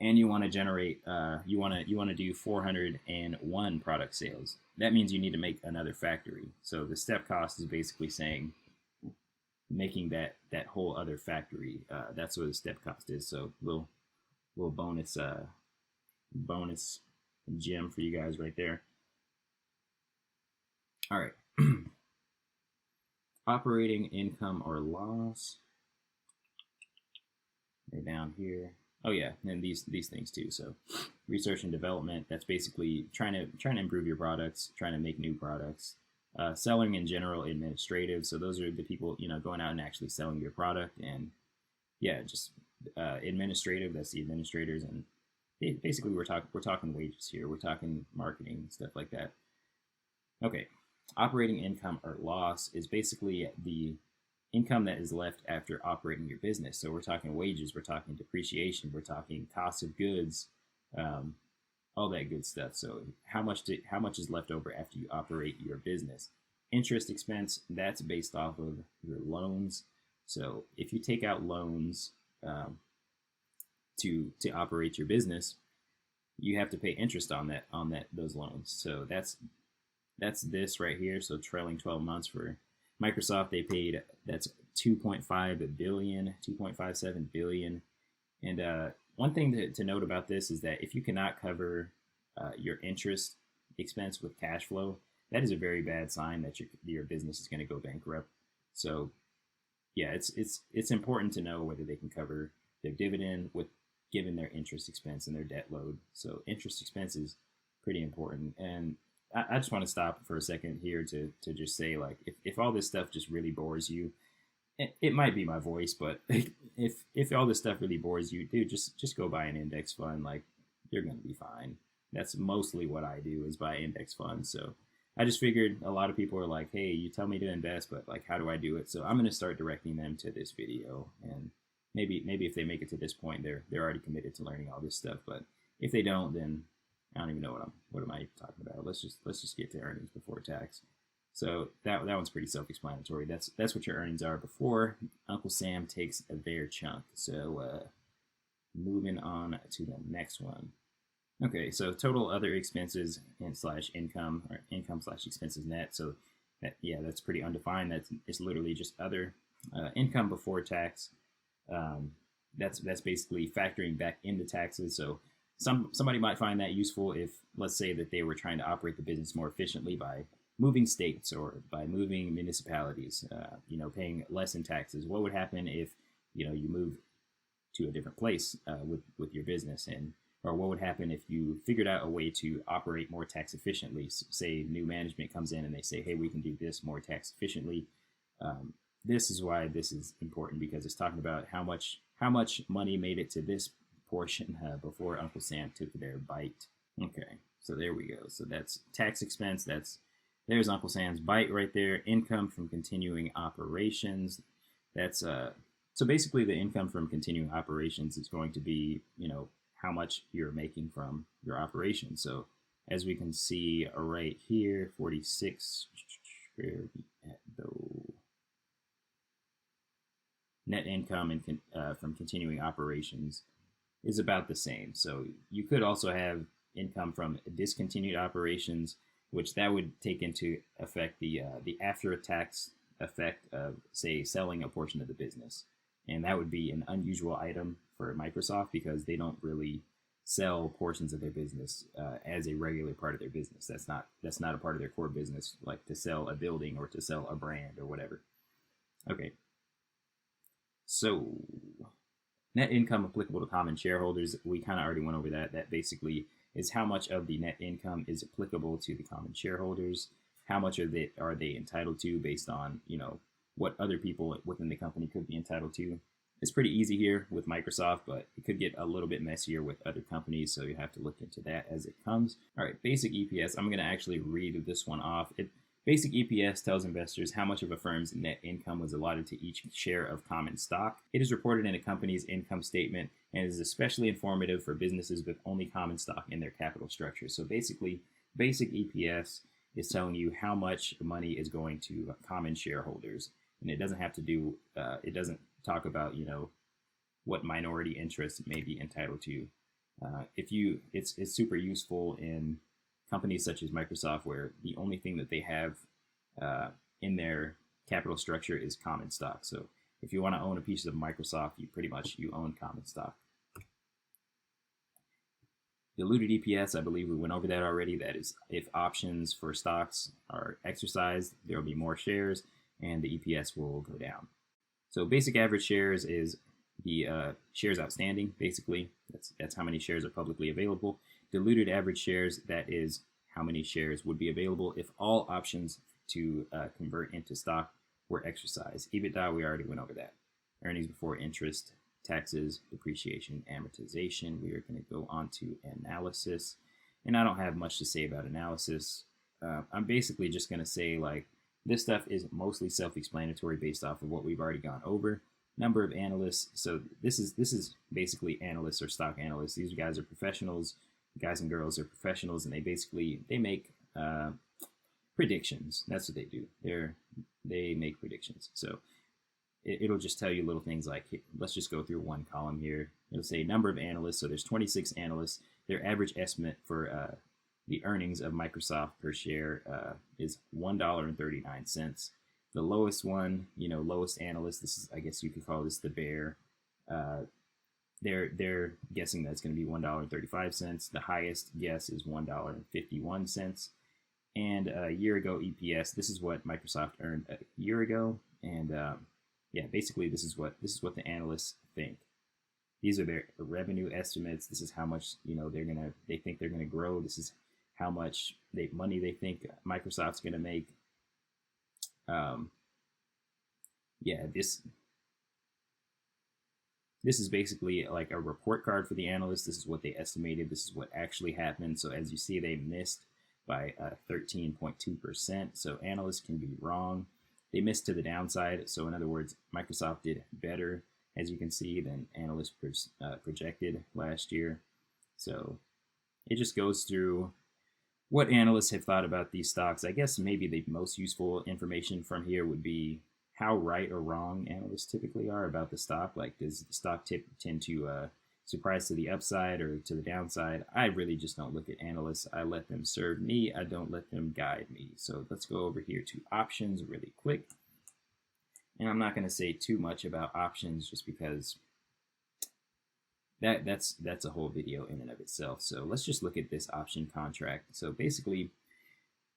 and you want to generate you want to do 401 product sales. That means you need to make another factory. So the step cost is basically saying making that whole other factory. That's what the step cost is. So little bonus bonus gem for you guys right there. All right. Operating income or loss. They're down here. Oh yeah, and these things too. So research and development, that's basically trying to improve your products, trying to make new products. Selling in general, administrative. So those are the people, going out and actually selling your product. And yeah, just administrative, that's the administrators. And basically we're talking wages here. We're talking marketing, stuff like that. Okay. Operating income or loss is basically the income that is left after operating your business. So we're talking wages, we're talking depreciation, we're talking cost of goods, all that good stuff. So how much is left over after you operate your business? Interest expense, that's based off of your loans. So if you take out loans to operate your business, you have to pay interest on those loans. So that's this right here. So trailing 12 months for Microsoft, they paid, that's 2.5 billion, 2.57 billion. And one thing to note about this is that if you cannot cover your interest expense with cash flow, that is a very bad sign that your business is going to go bankrupt. So yeah, it's important to know whether they can cover their dividend with given their interest expense and their debt load. So interest expense is pretty important. And I just want to stop for a second here to just say, like, if all this stuff just really bores you, it might be my voice, but if all this stuff really bores you, dude, just go buy an index fund. Like, you're going to be fine. That's mostly what I do, is buy index funds. So I just figured a lot of people are like, hey, you tell me to invest, but like, how do I do it? So I'm going to start directing them to this video. And maybe if they make it to this point, they're already committed to learning all this stuff. But if they don't, then I don't even know what am I talking about. Let's just get to earnings before tax. So that one's pretty self-explanatory. That's what your earnings are before Uncle Sam takes their chunk. So moving on to the next one. Okay, so total other expenses and / income, or income / expenses net. So that's pretty undefined. It's literally just other income before tax. That's basically factoring back into taxes. So somebody might find that useful if, let's say, that they were trying to operate the business more efficiently by moving states or by moving municipalities, paying less in taxes. What would happen if, you move to a different place with your business? Or what would happen if you figured out a way to operate more tax efficiently? Say new management comes in and they say, hey, we can do this more tax efficiently. This is why this is important, because it's talking about how much money made it to this portion before Uncle Sam took their bite. Okay, so there we go. So that's tax expense. There's Uncle Sam's bite right there. Income from continuing operations. That's so basically the income from continuing operations is going to be, how much you're making from your operation. So as we can see right here, 46, where are we at though? Net income from continuing operations is about the same. So you could also have income from discontinued operations, which that would take into effect the after-tax effect of, say, selling a portion of the business. And that would be an unusual item for Microsoft, because they don't really sell portions of their business as a regular part of their business. That's not a part of their core business, like to sell a building or to sell a brand or whatever. Okay. So net income applicable to common shareholders, we kind of already went over that. That basically is how much of the net income is applicable to the common shareholders. How much of it are they entitled to based on, what other people within the company could be entitled to. It's pretty easy here with Microsoft, but it could get a little bit messier with other companies, so you have to look into that as it comes. All right, basic EPS. I'm going to actually read this one off. Basic EPS tells investors how much of a firm's net income was allotted to each share of common stock. It is reported in a company's income statement and is especially informative for businesses with only common stock in their capital structure. So basically, basic EPS is telling you how much money is going to common shareholders. And it doesn't have to do, it doesn't talk about, what minority interest may be entitled to. It's super useful in companies such as Microsoft, where the only thing that they have in their capital structure is common stock. So if you want to own a piece of Microsoft, you own common stock. Diluted EPS, I believe we went over that already. That is, if options for stocks are exercised, there will be more shares and the EPS will go down. So basic average shares is the shares outstanding, basically. That's how many shares are publicly available. Diluted average shares, that is how many shares would be available if all options to convert into stock were exercised. EBITDA, we already went over that. Earnings before interest, taxes, depreciation, amortization. We are going to go on to analysis. And I don't have much to say about analysis. I'm basically just going to say, like, this stuff is mostly self-explanatory based off of what we've already gone over. Number of analysts. So this is basically analysts or stock analysts. These guys are professionals. Guys and girls are professionals, and they make predictions. That's what they do. They make predictions. So it'll just tell you little things like, let's just go through one column here. It'll say number of analysts. So there's 26 analysts. Their average estimate for the earnings of Microsoft per share is $1.39. The lowest one, lowest analyst, this is, I guess you could call this the bear. They're guessing that's going to be $1.35. The highest guess is $1.51. And a year ago EPS, this is what Microsoft earned a year ago. And yeah, basically this is what the analysts think. These are their revenue estimates. This is how much they think they're gonna grow. This is how much money they think Microsoft's gonna make. Yeah, this is basically like a report card for the analysts. This is what they estimated. This is what actually happened. So as you see, they missed by 13.2%. So analysts can be wrong. They missed to the downside. So in other words, Microsoft did better, as you can see, than analysts projected last year. So it just goes through what analysts have thought about these stocks. I guess maybe the most useful information from here would be how right or wrong analysts typically are about the stock. Like, does the stock tend to surprise to the upside or to the downside? I really just don't look at analysts. I let them serve me. I don't let them guide me. So let's go over here to options really quick. And I'm not going to say too much about options just because that's a whole video in and of itself. So let's just look at this option contract. So basically,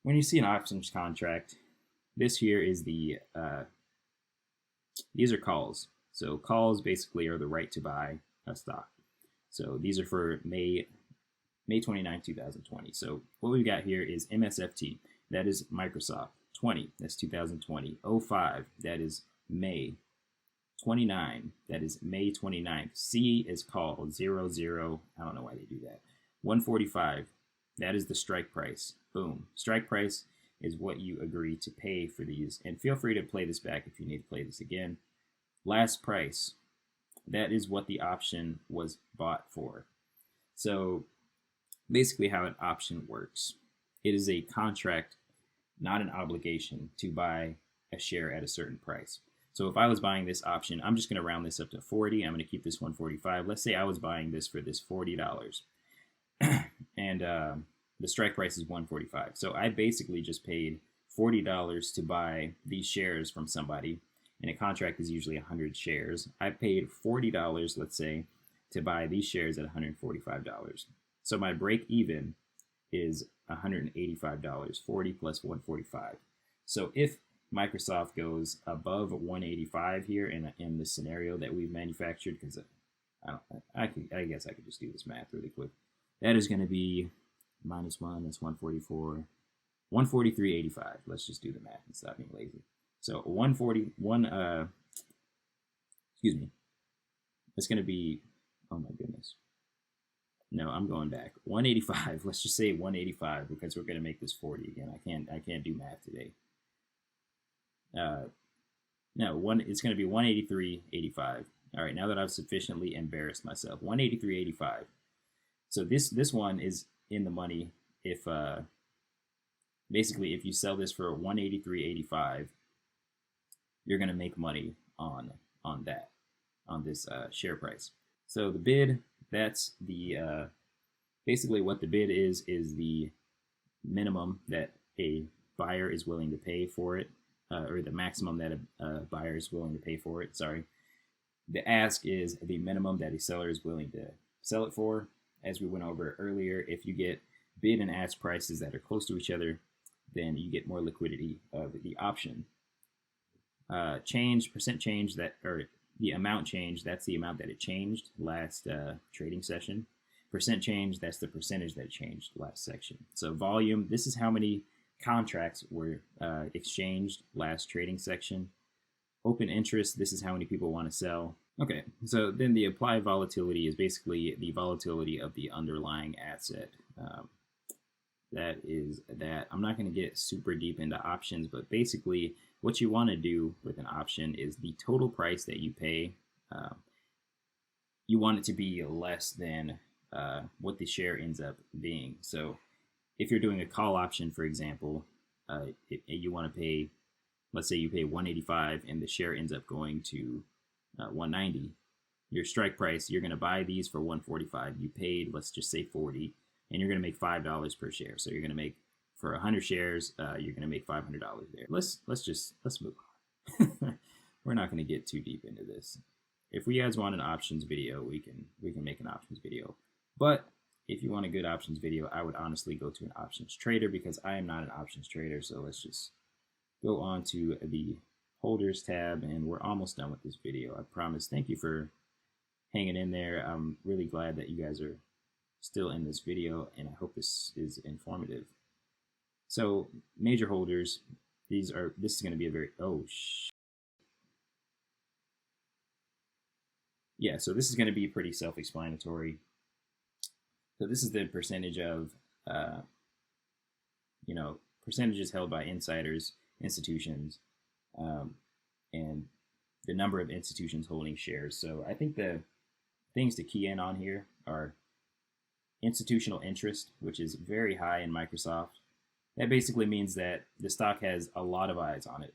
when you see an options contract, this here is the these are calls. So calls basically are the right to buy a stock. So these are for May 29, 2020. So what we've got here is MSFT. That is Microsoft. 20, that's 2020. 05, that is May. 29, that is May 29th. C is call, 00, I don't know why they do that. 145, that is the strike price. Boom. Strike price is what you agree to pay for these. And feel free to play this back if you need to play this again. Last price, that is what the option was bought for. So basically how an option works, it is a contract, not an obligation to buy a share at a certain price. So if I was buying this option, I'm just going to round this up to 40. I'm going to keep this 145. Let's say I was buying this for this $40. And the strike price is 145. So I basically just paid $40 to buy these shares from somebody. And a contract is usually 100 shares. I paid $40, let's say, to buy these shares at $145. So my break even is $185, 40 plus 145. So if Microsoft goes above 185 here in the scenario that we've manufactured, because I guess I could just do this math really quick. That is going to be minus 1, that's 144, 143.85. Let's just do the math and stop being lazy. So 141, excuse me, it's going to be, oh my goodness. No, I'm going back. 185. Let's just say 185 because we're going to make this 40 again. I can't do math today. No, it's going to be 183.85. All right, now that I've sufficiently embarrassed myself, 183.85. So this one is in the money if basically if you sell this for 183.85, you're going to make money on on this share price. So the bid, that's the basically what the bid is the minimum that a buyer is willing to pay for it, or the maximum that a buyer is willing to pay for it. Sorry. The ask is the minimum that a seller is willing to sell it for. As we went over earlier, if you get bid and ask prices that are close to each other, then you get more liquidity of the option. Percent change, that, or the amount change, that's the amount that it changed last trading session. Percent change, that's the percentage that changed last section. So volume, this is how many contracts were exchanged last trading section. Open interest, this is how many people want to sell. Okay, so then the applied volatility is basically the volatility of the underlying asset. That is that. I'm not going to get super deep into options, but basically what you want to do with an option is the total price that you pay. You want it to be less than what the share ends up being. So if you're doing a call option, for example, you want to pay, let's say you pay 185 and the share ends up going to 190. Your strike price, you're going to buy these for 145. You paid, let's just say 40, and you're going to make $5 per share. So you're going to make, for 100 shares, you're going to make $500 there. Let's move on. We're not going to get too deep into this. If we guys want an options video, we can make an options video. But if you want a good options video, I would honestly go to an options trader, because I am not an options trader. So let's just go on to the holders tab, and we're almost done with this video, I promise. Thank you for hanging in there. I'm really glad that you guys are still in this video, and I hope this is informative. So major holders, this is going to be a very, yeah, so this is going to be pretty self-explanatory. So this is the percentage of, percentages held by insiders, institutions, and the number of institutions holding shares. So I think the things to key in on here are institutional interest, which is very high in Microsoft. That basically means that the stock has a lot of eyes on it.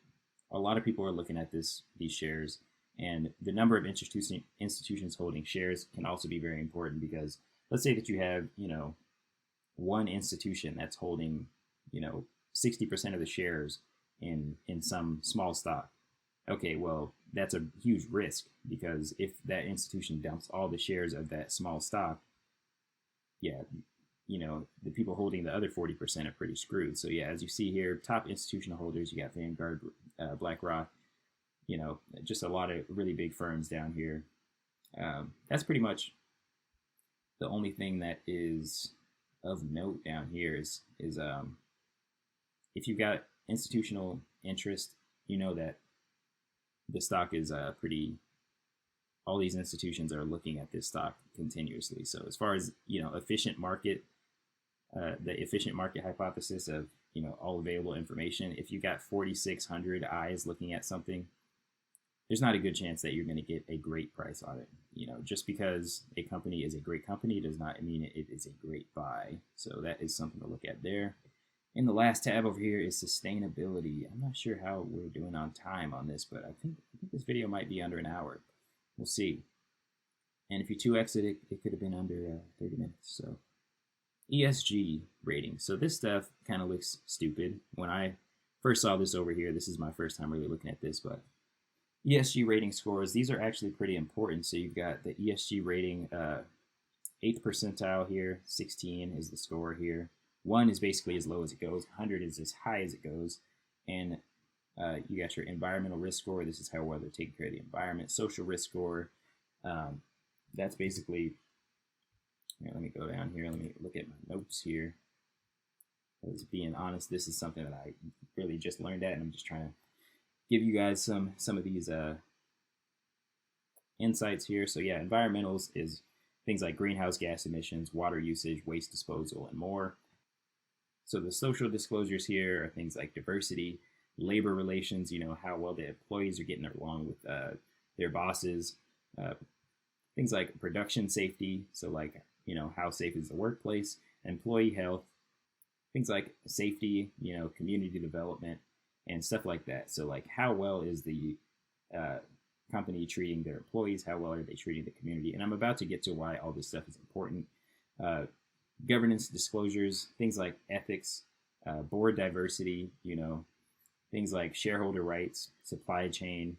A lot of people are looking at these shares, and the number of institutions holding shares can also be very important, because let's say that you have, one institution that's holding, 60% of the shares in some small stock. Okay, well, that's a huge risk, because if that institution dumps all the shares of that small stock, yeah, the people holding the other 40% are pretty screwed. So yeah, as you see here, top institutional holders, you got Vanguard, BlackRock, just a lot of really big firms down here. That's pretty much the only thing that is of note down here is if you've got institutional interest, that the stock is all these institutions are looking at this stock continuously. So as far as, efficient market, the efficient market hypothesis of, all available information, if you've got 4,600 eyes looking at something, there's not a good chance that you're going to get a great price on it. Just because a company is a great company does not mean it is a great buy. So that is something to look at there. And the last tab over here is sustainability. I'm not sure how we're doing on time on this, but I think this video might be under an hour. We'll see. And if you 2x it could have been under 30 minutes. So ESG rating. So this stuff kind of looks stupid. When I first saw this over here, this is my first time really looking at this, but ESG rating scores, these are actually pretty important. So you've got the ESG rating, 8th percentile here, 16 is the score here. 1 is basically as low as it goes, 100 is as high as it goes, and you got your environmental risk score. This is how well they're taking care of the environment. Social risk score, that's basically, let me go down here, let me look at my notes here. As being honest, this is something that I really just learned at, and I'm just trying to give you guys some of these insights here. So yeah, environmentals is things like greenhouse gas emissions, water usage, waste disposal, and more. So the social disclosures here are things like diversity, labor relations, how well the employees are getting along with their bosses, things like production safety, so like, how safe is the workplace, employee health, things like safety, community development, and stuff like that. So like, how well is the company treating their employees? How well are they treating the community? And I'm about to get to why all this stuff is important. Governance disclosures, things like ethics, board diversity, things like shareholder rights, supply chain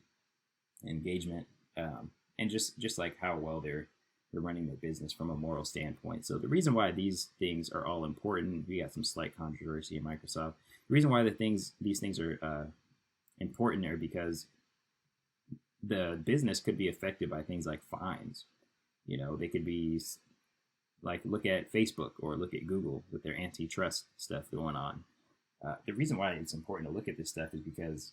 engagement, and just like how well they're running their business from a moral standpoint. So the reason why these things are all important, we got some slight controversy in Microsoft. The reason why these things are important are because the business could be affected by things like fines. They could be like, look at Facebook or look at Google with their antitrust stuff going on. The reason why it's important to look at this stuff is because,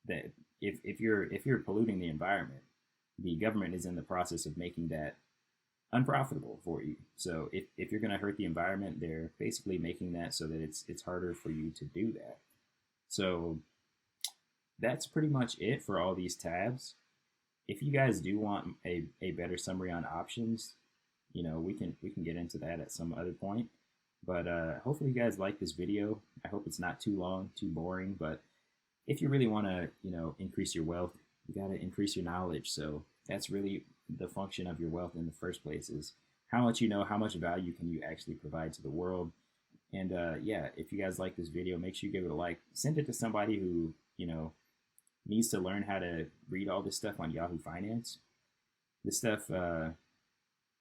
that if you're polluting the environment, the government is in the process of making that unprofitable for you. So if you're going to hurt the environment, they're basically making that so that it's harder for you to do that. So that's pretty much it for all these tabs. If you guys do want a better summary on options, we can get into that at some other point. But hopefully you guys like this video. I hope it's not too long, too boring. But if you really want to, increase your wealth, you got to increase your knowledge. So that's really the function of your wealth in the first place, is how much you know, how much value can you actually provide to the world. And if you guys like this video, make sure you give it a like. Send it to somebody who, needs to learn how to read all this stuff on Yahoo Finance. This stuff,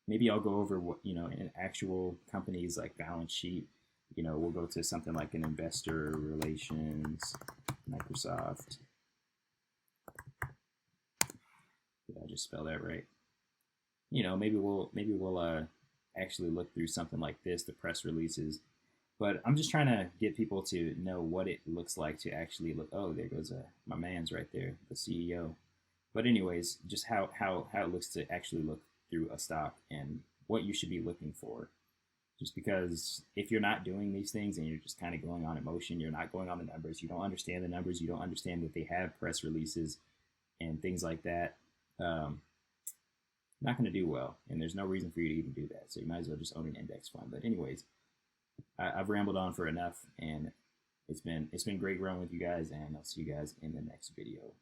maybe I'll go over what, in actual companies like balance sheet. We'll go to something like an investor relations, Microsoft. Did I just spell that right? Maybe we'll actually look through something like this, the press releases. But I'm just trying to get people to know what it looks like to actually look. Oh, there goes my man's right there, the CEO. But anyways, just how it looks to actually look through a stock and what you should be looking for. Just because if you're not doing these things and you're just kind of going on emotion, you're not going on the numbers, you don't understand the numbers, you don't understand that they have press releases and things like that, not going to do well. And there's no reason for you to even do that. So you might as well just own an index fund. But anyways, I've rambled on for enough, and it's been great growing with you guys, and I'll see you guys in the next video.